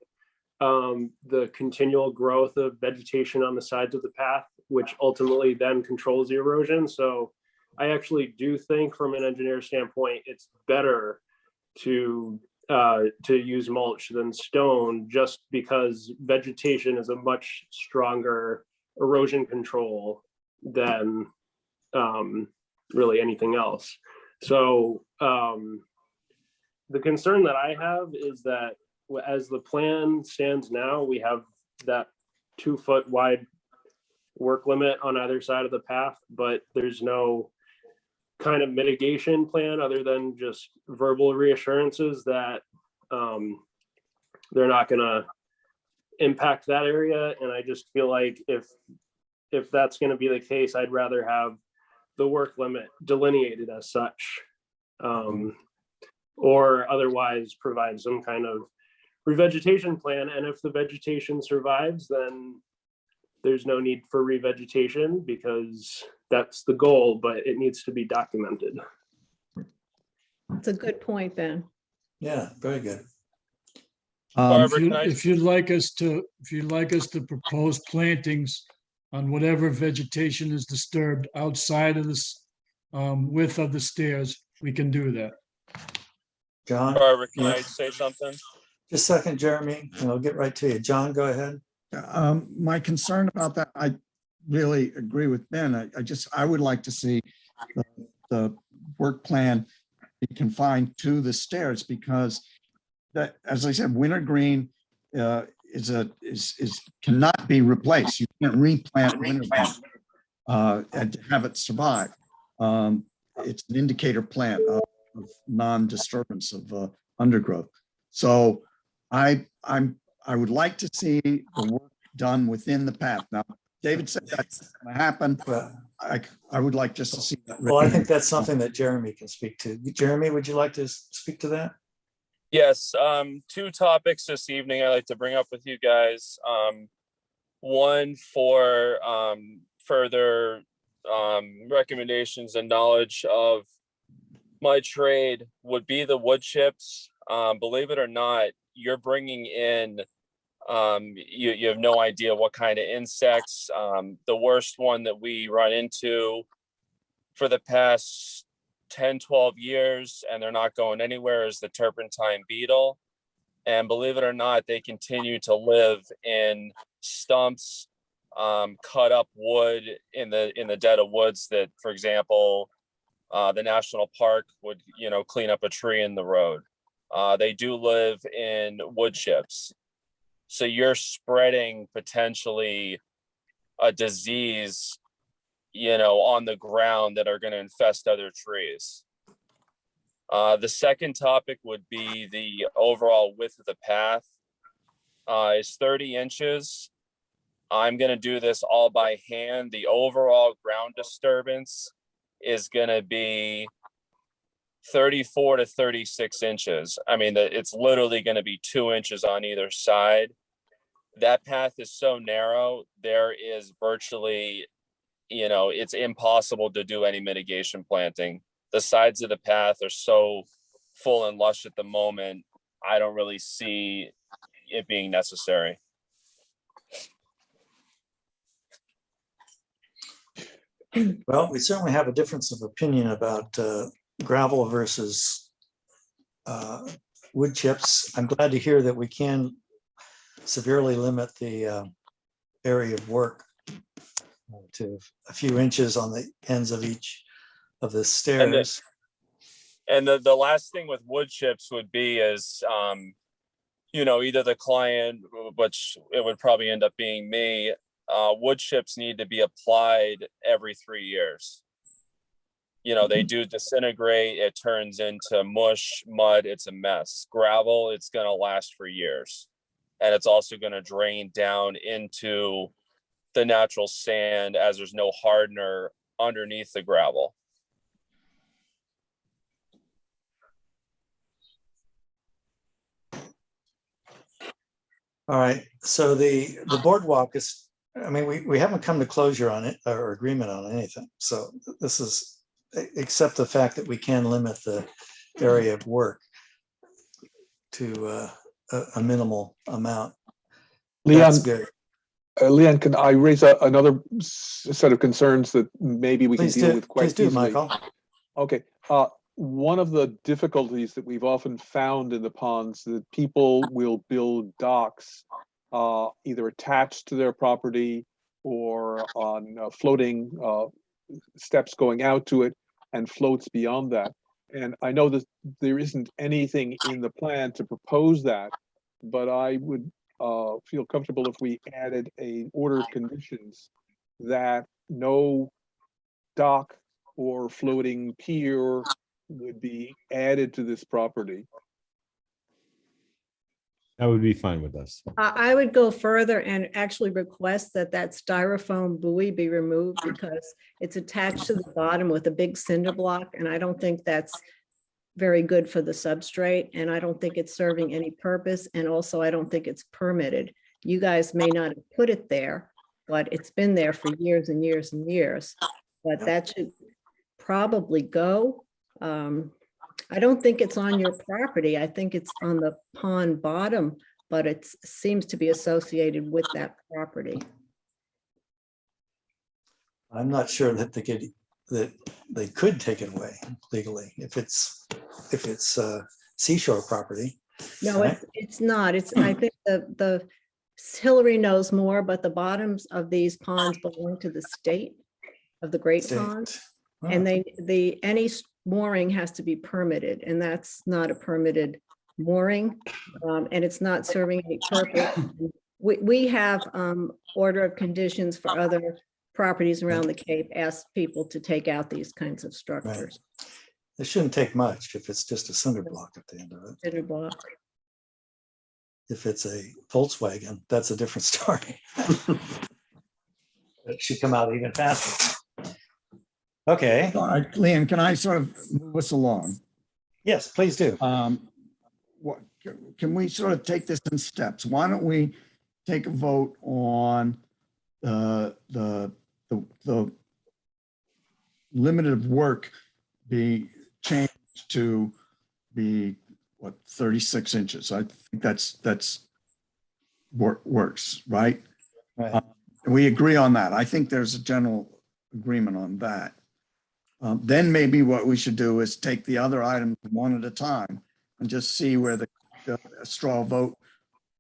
the continual growth of vegetation on the sides of the path, which ultimately then controls the erosion. So I actually do think from an engineer standpoint, it's better to use mulch than stone, just because vegetation is a much stronger erosion control than really anything else. So the concern that I have is that as the plan stands now, we have that 2-foot wide work limit on either side of the path, but there's no kind of mitigation plan other than just verbal reassurances that they're not going to impact that area. And I just feel like if that's going to be the case, I'd rather have the work limit delineated as such, or otherwise provide some kind of revegetation plan. And if the vegetation survives, then there's no need for revegetation because that's the goal, but it needs to be documented. It's a good point, Ben. Yeah, very good. If you'd like us to propose plantings on whatever vegetation is disturbed outside of this width of the stairs, we can do that. John? Barbara, can I Yes. say something? Just a second, Jeremy, and I'll get right to you. John, go ahead. My concern about that, I really agree with Ben. I would like to see the work plan be confined to the stairs, because that, as I said, wintergreen cannot be replaced. You can't replant wintergreen. and to have it survive. It's an indicator plant of non-disturbance of undergrowth. So I would like to see the work done within the path. Now, David said that's going to happen, but I would like just to see that. Well, I written. think that's something that Jeremy can speak to. Jeremy, would you like to speak to that? Yes, two topics this evening I'd like to bring up with you guys. One for further recommendations and knowledge of my trade would be the wood chips. Believe it or not, you're bringing in, you have no idea what kind of insects. The worst one that we run into for the past 10, 12 years, and they're not going anywhere, is the Turpentine Beetle. And believe it or not, they continue to live in stumps, cut up wood in the dead of woods that, for example, the national park would, clean up a tree in the road. They do live in wood chips. So you're spreading potentially a disease, on the ground that are going to infest other trees. The second topic would be the overall width of the path is 30 inches. I'm going to do this all by hand. The overall ground disturbance is going to be 34 to 36 inches. I mean, it's literally going to be 2 inches on either side. That path is so narrow, there is virtually, it's impossible to do any mitigation planting. The sides of the path are so full and lush at the moment, I don't really see it being necessary. Well, we certainly have a difference of opinion about gravel versus wood chips. I'm glad to hear that we can severely limit the area of work to a few inches on the ends of each of the stairs. And the last thing with wood chips would be is, either the client, which it would probably end up being me, wood chips need to be applied every 3 years. They do disintegrate, it turns into mush, mud, it's a mess. Gravel, it's going to last for years. And it's also going to drain down into the natural sand as there's no hardener underneath the gravel. All right, so the boardwalk is, I mean, we haven't come to closure on it or agreement on anything. So this is, except the fact that we can limit the area of work to a minimal amount. That's Leon, good. Leon, can I raise another set of concerns that maybe we can deal with quite easily? Please do, easily? Michael. Okay. One of the difficulties that we've often found in the ponds that people will build docks either attached to their property or on floating steps going out to it and floats beyond that. And I know that there isn't anything in the plan to propose that, but I would feel comfortable if we added an order of conditions that no dock or floating pier would be added to this property. That would be fine with us. I would go further and actually request that styrofoam buoy be removed because it's attached to the bottom with a big cinder block. And I don't think that's very good for the substrate. And I don't think it's serving any purpose. And also, I don't think it's permitted. You guys may not have put it there, but it's been there for years and years and years. But that should probably go. I don't think it's on your property. I think it's on the pond bottom, but it seems to be associated with that property. I'm not sure that they could take it away legally if it's seashore property. No, right? it's not. I think the Hillary knows more, but the bottoms of these ponds belong to the state of the Great Pond. Oh. And any mooring has to be permitted, and that's not a permitted mooring, and it's not serving any purpose. We have order of conditions for other properties around the Cape ask people to take out these kinds of structures. It shouldn't take much if it's just a cinder block at the end of it. Cinder block. If it's a Volkswagen, that's a different story. It should come out even faster. Okay, All right, Leanne, can I sort of move us along? yes, please do. What, can we sort of take this in steps? Why don't we take a vote on the limit of work be changed to be, what, 36 inches? I think that's works, right? Right. We agree on that. I think there's a general agreement on that. Then maybe what we should do is take the other items one at a time and just see where the straw vote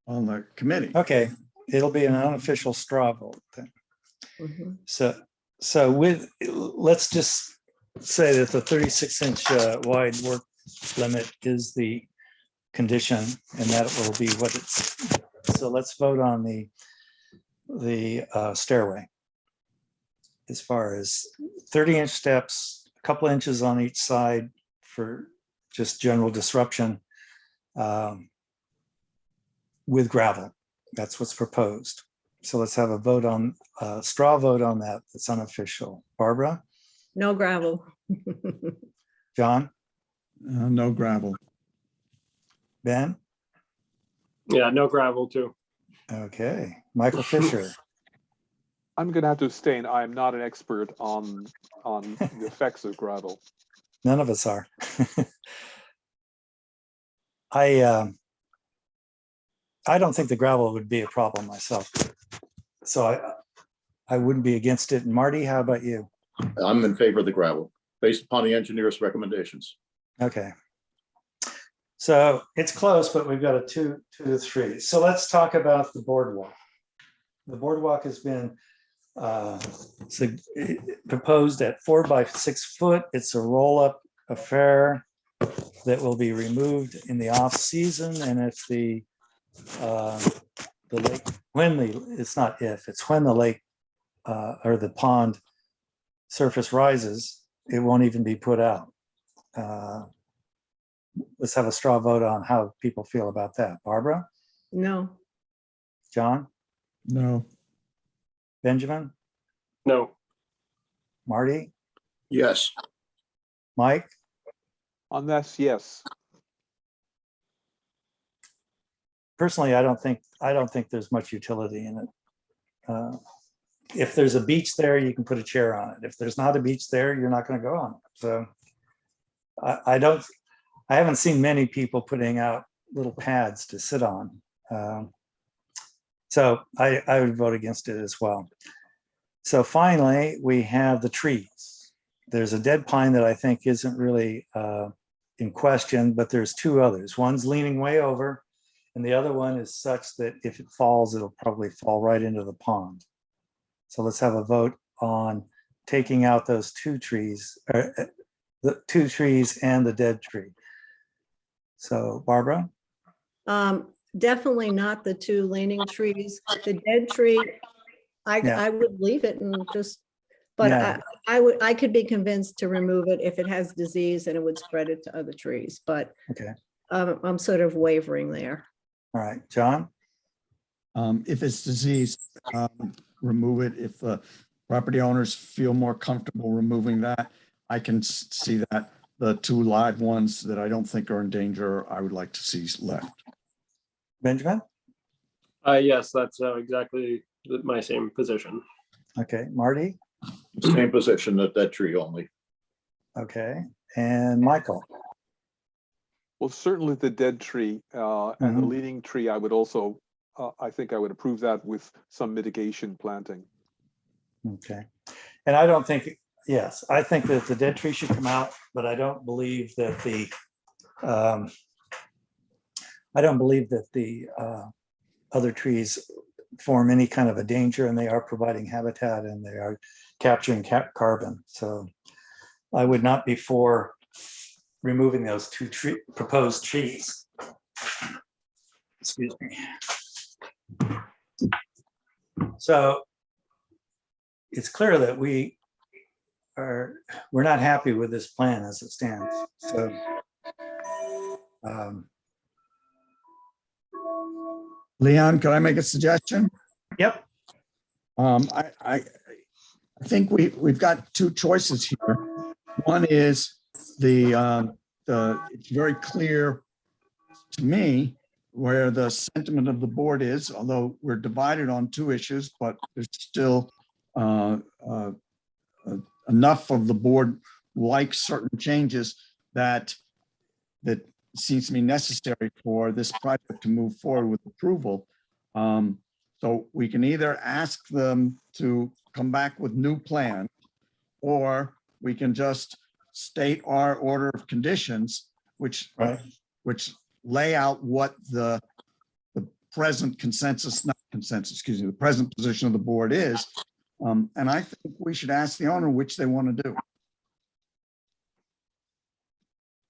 on the committee. Okay, it'll be an unofficial straw vote then. Mhm. So let's just say that the 36-inch wide work limit is the condition, and that will be what it's. So let's vote on the stairway. As far as 30-inch steps, a couple inches on each side for just general disruption, with gravel. That's what's proposed. So let's have a vote on straw vote on that. That's unofficial. Barbara, No gravel. John, No gravel. Ben. Yeah, no gravel too. Okay, Michael Fisher. I'm gonna have to abstain. I'm not an expert on the effects of gravel. None of us are. I don't think the gravel would be a problem myself. So I wouldn't be against it. And Marty, how about you? I'm in favor of the gravel, based upon the engineer's recommendations. Okay. So it's close, but we've got a 2 to 3. So let's talk about the boardwalk. The boardwalk has been proposed at 4 by 6 foot. It's a roll-up affair that will be removed in the off season. And if the lake, it's not if, it's when the lake or the pond surface rises, it won't even be put out. Let's have a straw vote on how people feel about that. Barbara, No. John, No. Benjamin, No. Marty, Yes. Mike, On this, yes. personally, I don't think there's much utility in it. If there's a beach there, you can put a chair on it. If there's not a beach there, you're not going to go on it. So I haven't seen many people putting out little pads to sit on. So I would vote against it as well. So finally, we have the trees. There's a dead pine that I think isn't really in question, but there's 2 others. One's leaning way over, and the other one is such that if it falls, it'll probably fall right into the pond. So let's have a vote on taking out those 2 trees, the 2 trees and the dead tree. So Barbara, Definitely not the 2 leaning trees. The dead tree, Yeah. I would leave it and just, but Yeah. I could be convinced to remove it if it has disease and it would spread it to other trees, but okay, I'm sort of wavering there. all right, John, If it's diseased, remove it. If the property owners feel more comfortable removing that, I can see that. The 2 live ones that I don't think are in danger, I would like to see left. Benjamin, Yes, that's exactly my same position. okay, Marty, Same position, that tree only. okay, and Michael, Well, certainly the dead tree and the Mhm. leaning tree, I would also, I think I would approve that with some mitigation planting. okay. And I don't think, yes, I think that the dead tree should come out, but I don't believe that the other trees form any kind of a danger, and they are providing habitat and they are capturing carbon. So I would not be for removing those 2 proposed trees. Excuse me. So it's clear that we're not happy with this plan as it stands. So Leon, could I make a suggestion? yep. I think we've got two choices here. One is it's very clear to me where the sentiment of the board is, although we're divided on two issues, but there's still enough of the board likes certain changes that seems to be necessary for this project to move forward with approval. So we can either ask them to come back with new plans, or we can just state our order of conditions, which lay out what the present consensus, not consensus, excuse me, the present position of the board is. And I think we should ask the owner which they want to do.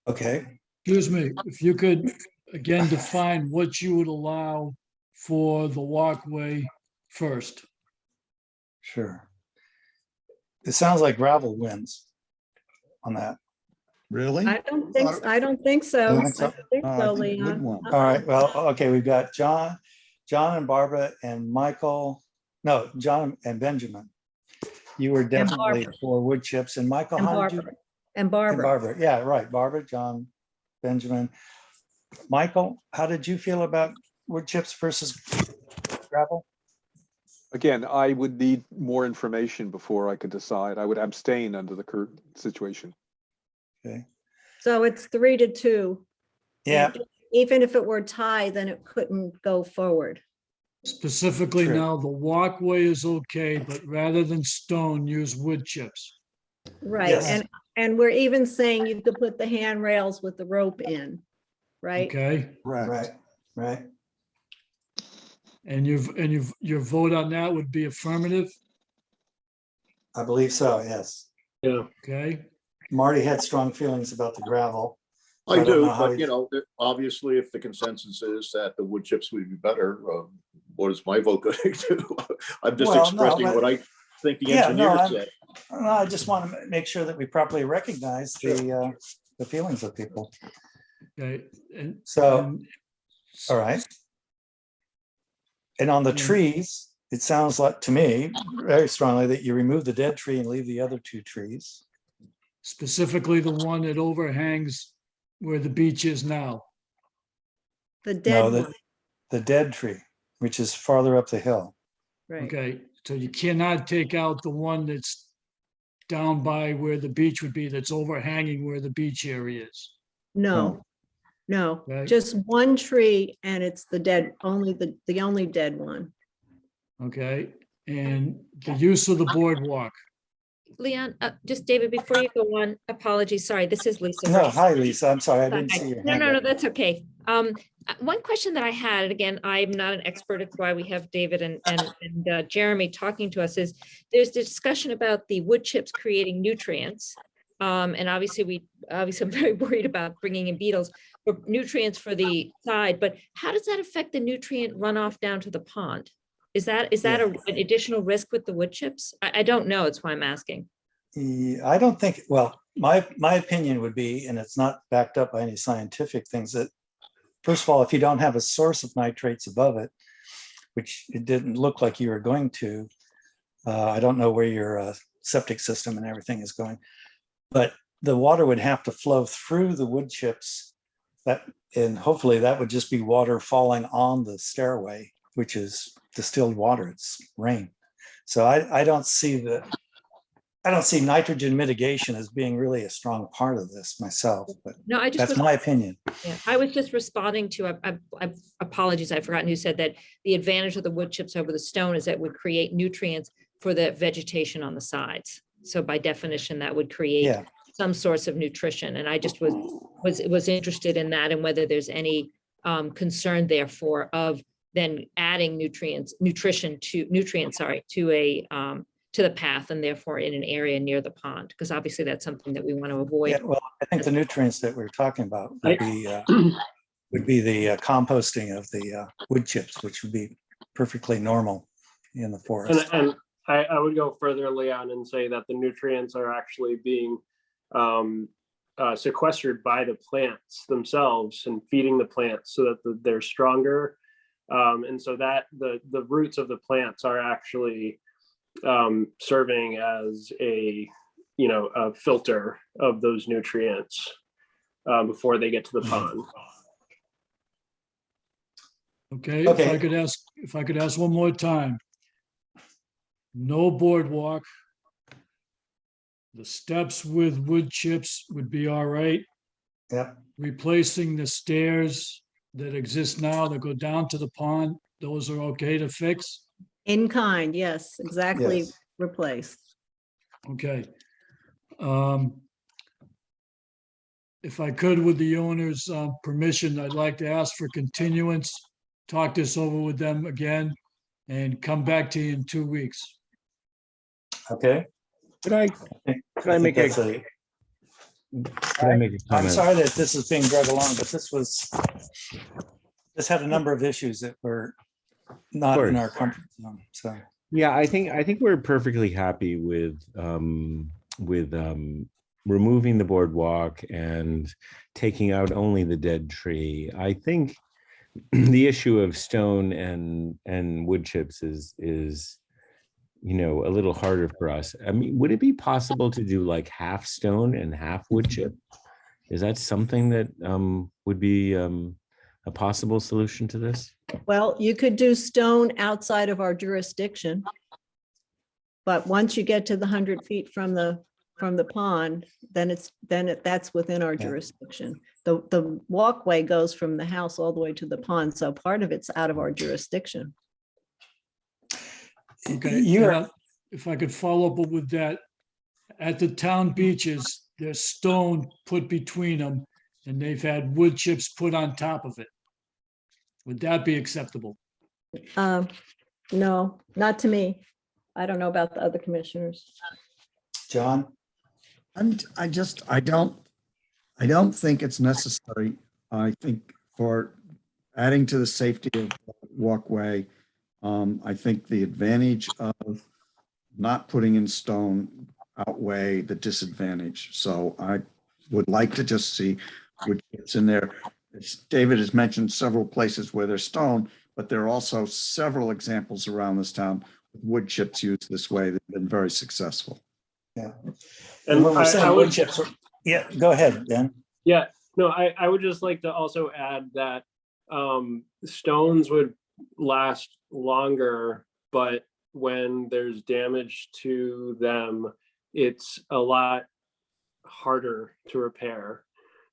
Okay. Excuse me, if you could again define what you would allow for the walkway first. Sure. It sounds like gravel wins on that. Really? I don't think so. I don't think so, You think so? Leon. All right. Well, okay. We've got John and Barbara and Michael. No, John and Benjamin. You were definitely Barbara. for wood chips. And Michael, And how did you? Barbara. And Barbara. Barbara. Yeah, right. Barbara, John, Benjamin. Michael, how did you feel about wood chips versus gravel? Again, I would need more information before I could decide. I would abstain under the current situation. Okay. So it's 3-2. Yeah. And even if it were tied, then it couldn't go forward. Specifically True. now, the walkway is okay, but rather than stone, use wood chips. Right. Yes. And we're even saying you could put the handrails with the rope in, right? Okay, Right. Right. and your vote on that would be affirmative, I believe so. Yes. Yeah. okay? Marty had strong feelings about the gravel. I don't do, know how but he- obviously if the consensus is that the wood chips would be better, what is my vote going to do? I'm just Well, no, expressing but- what I think the Yeah, no, engineer said. I just want to make sure that we properly recognize the feelings of people. Okay, and. So, and- all right. And on the Mm. trees, it sounds like to me very strongly that you remove the dead tree and leave the other two trees. Specifically the one that overhangs where the beach is now. The dead No, one, the dead tree, which is farther up the hill. right? Okay, so you cannot take out the one that's down by where the beach would be, that's overhanging where the beach area is. No, Right. just one tree and it's the dead, only the only dead one. Okay, and the use of the boardwalk. Leon, just David, before you go on, apologies, sorry, this is Lisa. No, Grace. hi, Lisa. I'm sorry. I didn't Hi. see your No, hand no, no, up. that's okay. One question that I had, and again, I'm not an expert, it's why we have David and Jeremy talking to us, is there's discussion about the wood chips creating nutrients. And obviously I'm very worried about bringing in beetles, or nutrients for the side, but how does that affect the nutrient runoff down to the pond? Is that an additional risk with the wood chips? I don't know, it's why I'm asking. I don't think, well, my opinion would be, and it's not backed up by any scientific things, that first of all, if you don't have a source of nitrates above it, which it didn't look like you were going to, I don't know where your septic system and everything is going, but the water would have to flow through the wood chips, and hopefully that would just be water falling on the stairway, which is distilled water, it's rain. So I don't see nitrogen mitigation as being really a strong part of this myself, but No, I just that's was, my opinion. yeah, I was just responding to, I apologies, I've forgotten who said that the advantage of the wood chips over the stone is that it would create nutrients for the vegetation on the sides. So by definition, that would create Yeah. some source of nutrition. And I just was interested in that and whether there's any concern therefore of then adding nutrients to the path and therefore in an area near the pond, because obviously that's something that we want to avoid. Yeah, well, I think the nutrients that we're talking about would be the composting of the wood chips, which would be perfectly normal in the forest. And I would go further, Leon, and say that the nutrients are actually being sequestered by the plants themselves and feeding the plants so that they're stronger. And so that the roots of the plants are actually serving as a filter of those nutrients before they get to the pond. Okay, Okay. if I could ask one more time. No boardwalk. The steps with wood chips would be all right. Yeah. Replacing the stairs that exist now that go down to the pond, those are okay to fix? In kind, yes, exactly, Yes. replaced. Okay. If I could, with the owner's permission, I'd like to ask for continuance, talk this over with them again, and come back to you in 2 weeks. Okay. Could I think make that's a, could I make a I'm comment? sorry that this is being drug along, but this had a number of issues that were not in our comfort zone, so. Yeah, I think we're perfectly happy with removing the boardwalk and taking out only the dead tree. I think the issue of stone and wood chips is a little harder for us. I mean, would it be possible to do like half stone and half wood chip? Is that something that would be a possible solution to this? Well, you could do stone outside of our jurisdiction. But once you get to the 100 feet from the pond, that's within our jurisdiction. The walkway goes from the house all the way to the pond, so part of it's out of our jurisdiction. Okay, if I could follow up with that, at the town beaches, there's stone put between them, and they've had wood chips put on top of it. Would that be acceptable? No, not to me. I don't know about the other commissioners. John? I don't think it's necessary. I think for adding to the safety of the walkway, I think the advantage of not putting in stone outweigh the disadvantage. So I would like to just see wood chips in there. David has mentioned several places where there's stone, but there are also several examples around this town with wood chips used this way that have been very successful. Yeah. And when we're saying I wood would, chips, yeah, go ahead, Ben. yeah, no, I would just like to also add that stones would last longer, but when there's damage to them, it's a lot harder to repair.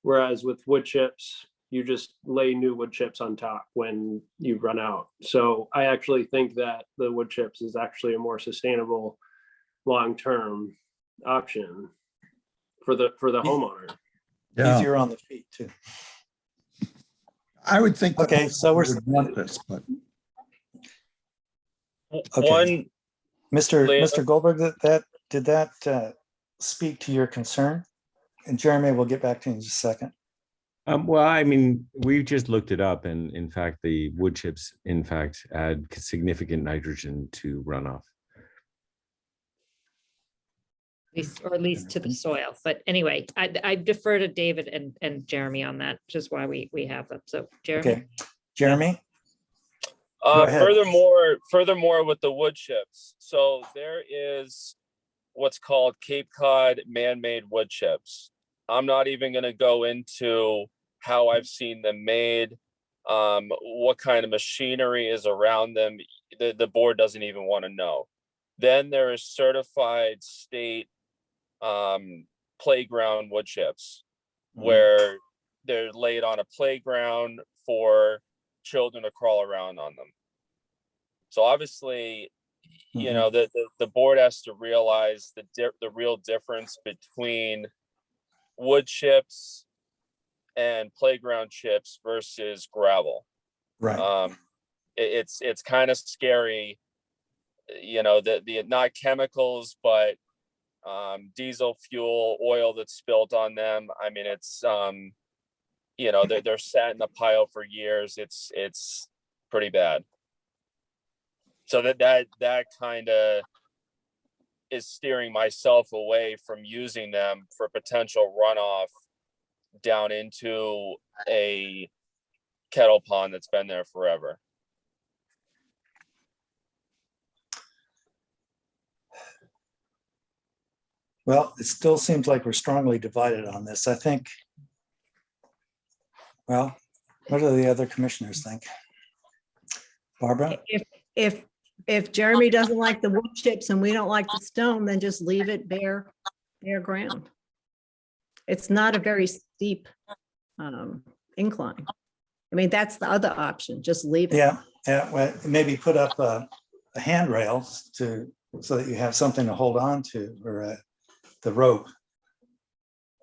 Whereas with wood chips, you just lay new wood chips on top when you run out. So I actually think that the wood chips is actually a more sustainable long-term option for the homeowner. Yeah. Easier on the feet too. I would think. Okay, so we're want this, but okay. Mr. Leon- Goldberg, did that speak to your concern? And Jeremy, we'll get back to you in just a second. Well, I mean, we just looked it up, and in fact, the wood chips, in fact, add significant nitrogen to runoff. Or at least to the soil. But anyway, I defer to David and Jeremy on that, which is why we have them. So Jeremy. Okay, Jeremy? Go ahead. Furthermore, with the wood chips, so there is what's called Cape Cod man-made wood chips. I'm not even going to go into how I've seen them made, what kind of machinery is around them. The board doesn't even want to know. Then there is certified state playground wood chips, where they're laid on a playground for children to crawl around on them. So obviously, you know, the board has to realize the real difference between wood chips and playground chips versus gravel. Right. It's kind of scary, you know, the not chemicals, but diesel fuel, oil that's spilled on them. I mean, it's you know, they're sat in a pile for years. It's pretty bad. So that kind of is steering myself away from using them for potential runoff down into a kettle pond that's been there forever. Well, it still seems like we're strongly divided on this. I think, well, what do the other commissioners think? Barbara? If Jeremy doesn't like the wood chips and we don't like the stone, then just leave it bare ground. It's not a very steep incline. I mean, that's the other option, just leave it. Yeah, well, maybe put up a handrail so that you have something to hold on to, or the rope.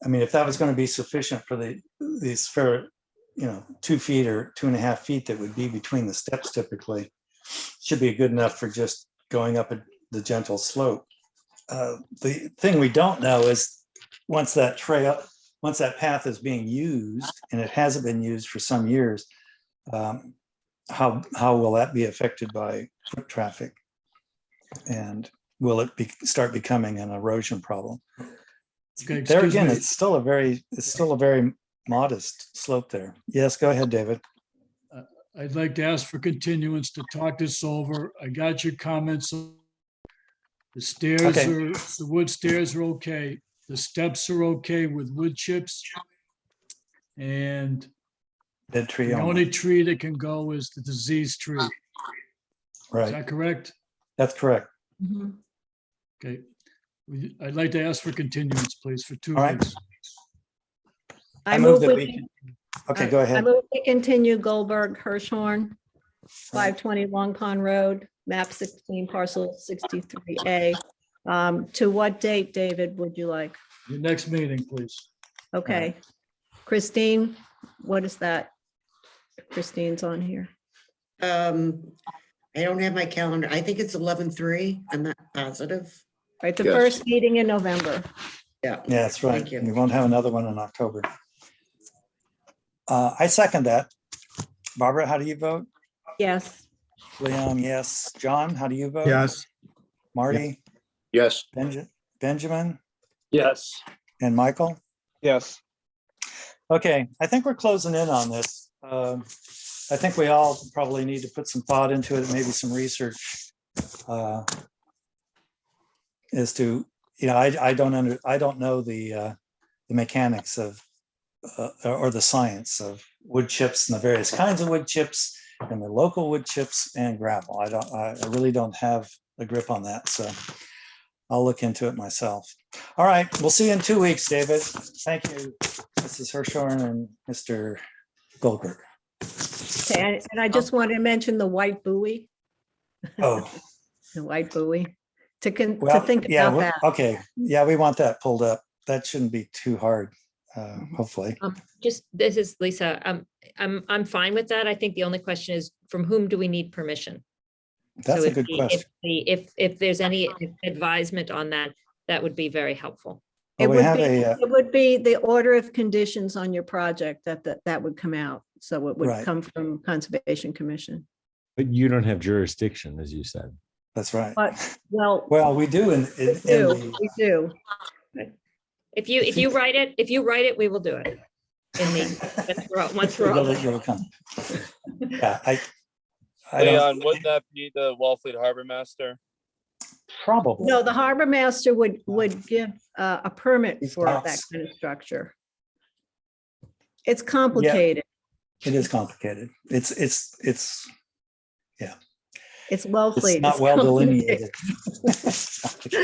I mean, if that was going to be sufficient for these 2 feet or 2.5 feet that would be between the steps typically, should be good enough for just going up the gentle slope. The thing we don't know is once that path is being used, and it hasn't been used for some years, how will that be affected by foot traffic? And will it start becoming an erosion problem? Okay, There excuse again, me. it's still a very modest slope there. Yes, go ahead, David. I'd like to ask for continuance to talk this over. I got your comments. The stairs Okay. the wood stairs are okay. The steps are okay with wood chips. And Dead tree the only. only tree that can go is the diseased tree. Is Right, that correct? that's correct. Mhm. Okay. I'd like to ask for continuance, please, for 2 All right. weeks. I move move that we, we Okay, go I ahead. move to continue Goldberg Hirschhorn, 520 Long Pond Road, map 16, parcel 63A. To what date, David, would you like? Your next meeting, please. Okay. Christine, what is that? Christine's on here. I don't have my calendar. I think it's 11/3. I'm not positive. Right, the Yes. first meeting in November. Yeah. Yeah, that's right. Thank you. We won't have another one in October. I second that. Barbara, how do you vote? Yes. Leon, yes. John, how do you vote? Yes, Marty, Yes, Benjamin, Yes. and Michael? Yes. Okay, I think we're closing in on this. I think we all probably need to put some thought into it, maybe some research as to, I don't know the mechanics of or the science of wood chips and the various kinds of wood chips and the local wood chips and gravel. I really don't have a grip on that, so I'll look into it myself. All right, we'll see you in 2 weeks, David. Thank you, Mrs. Hirschhorn and Mr. Goldberg. Okay, and I just wanted to mention the white buoy, Oh, the white buoy, to well, think yeah, about that. okay, yeah, we want that pulled up. That shouldn't be too hard, hopefully. This is Lisa. I'm fine with that. I think the only question is from whom do we need permission? That's So a if good the- question. If there's any advisement on that, that would be very helpful. It Well, we would have be, a, it would be the order of conditions on your project that would come out. So it would Right. come from Conservation Commission. But you don't have jurisdiction, as you said. that's right. But, well, Well, we do in we do. If you write it, we will do it. Once we're all It'll come. Yeah, I don't, Leon, wouldn't that be the Wellfleet Harbor Master? probably. No, the harbor master would give a permit These for that docks. kind of structure. It's complicated. It is complicated. It's It's Wellfleet. not It's well complicated. delineated.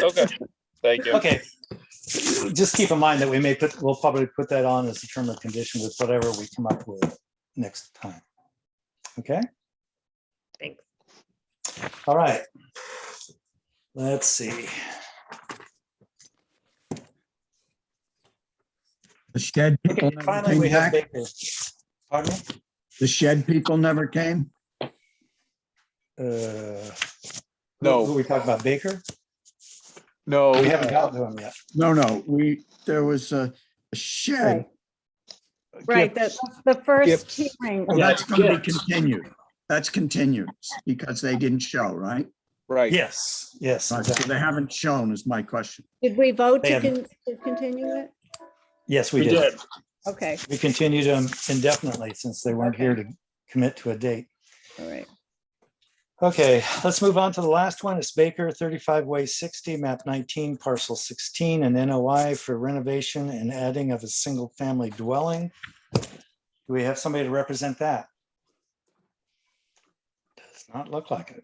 Okay, thank you. Okay. Just keep in mind that we'll probably put that on as a term of condition with whatever we come up with next time. Okay? Thanks. All right. Let's see. the shed people Okay, never finally, we came have back. Baker. Pardon me? The shed people never came. Who No, we talking about, Baker? no. We haven't gotten to him yet. No, there was a shed. Right, the first Gibbs. hearing. Oh, Yeah, that's going to be yes. continued. That's continued because they didn't show, right? Right. Yes, yes, Right, so exactly. they haven't shown is my question. Did we vote They to haven't. to continue it? Yes, we We did. did. Okay, We continued them indefinitely since they weren't here to commit to a date. all right. Okay, let's move on to the last one. It's Baker 35 Way 60, map 19, parcel 16, an NOI for renovation and adding of a single family dwelling. Do we have somebody to represent that? Does not look like it.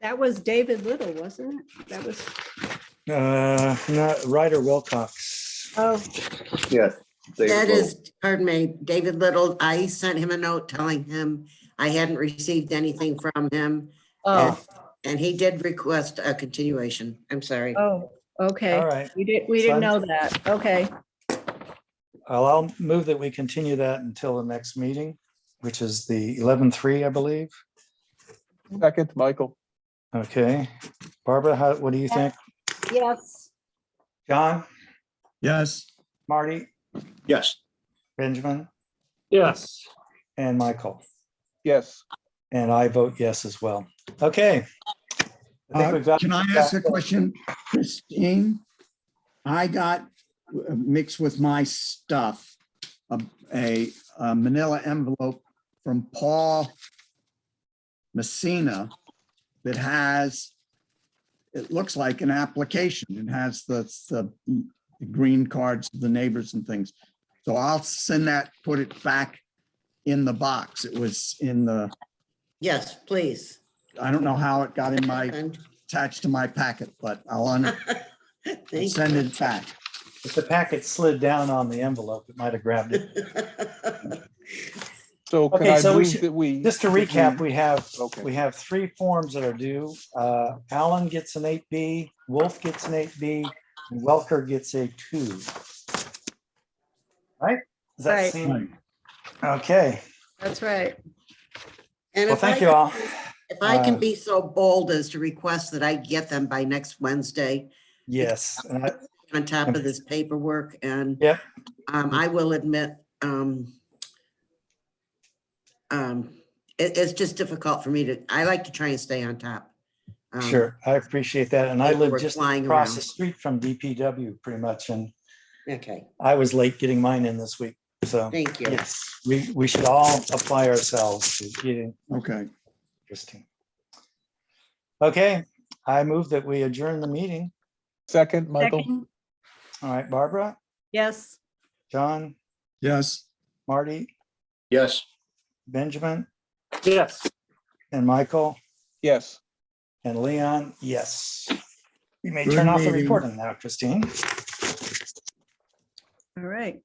That was David Little, wasn't it? That was, Not Ryder Wilcox. oh, Yes. David That Little. is, pardon me, David Little. I sent him a note telling him I hadn't received anything from him. oh, And he did request a continuation. I'm sorry. oh, okay. All right. We So didn't I'm- know that. Okay. I'll move that we continue that until the next meeting, which is the 11/3, I believe. Second, Michael. Okay. Barbara, what do you think? Yes. John, Yes, Marty, Yes. Benjamin, Yes. and Michael? Yes. And I vote yes as well. Okay. I think we've got. can I ask a question, Christine? I got mixed with my stuff, a manila envelope from Paul Messina that has, it looks like an application. It has the green cards of the neighbors and things. So I'll send that, put it back in the box. It was in the, Yes, please. I don't know how it got in my, And attached to my packet, but I'll thank send it back. If the packet slid down on the envelope, it might have grabbed it. So can Okay, I so we move should- that we? Just to that we- recap, we Okay. have 3 forms that are due. Alan gets an 8B, Wolf gets an 8B, and Welker gets a 2. Right? Does that Right. seem? Okay, That's right. And well, if thank I you can- all. If I can Uh, be so bold as to request that I get them by next Wednesday, Yes, and on top of this paperwork, and yep, I will admit, it's just difficult for me to, I like to try and stay on top. sure, I appreciate that. And I live paperwork just flying across the around. street from DPW pretty much, and Okay, I was late getting mine in this week. So, thank you. yes, we should all apply ourselves to getting Okay. interesting. Okay, I move that we adjourn the meeting. Second, Michael. Second, All right, Barbara, yes. John, Yes. Marty, Yes. Benjamin, Yes. and Michael, Yes. and Leon, yes. You may Good turn off the meeting. recording now, Christine. All right.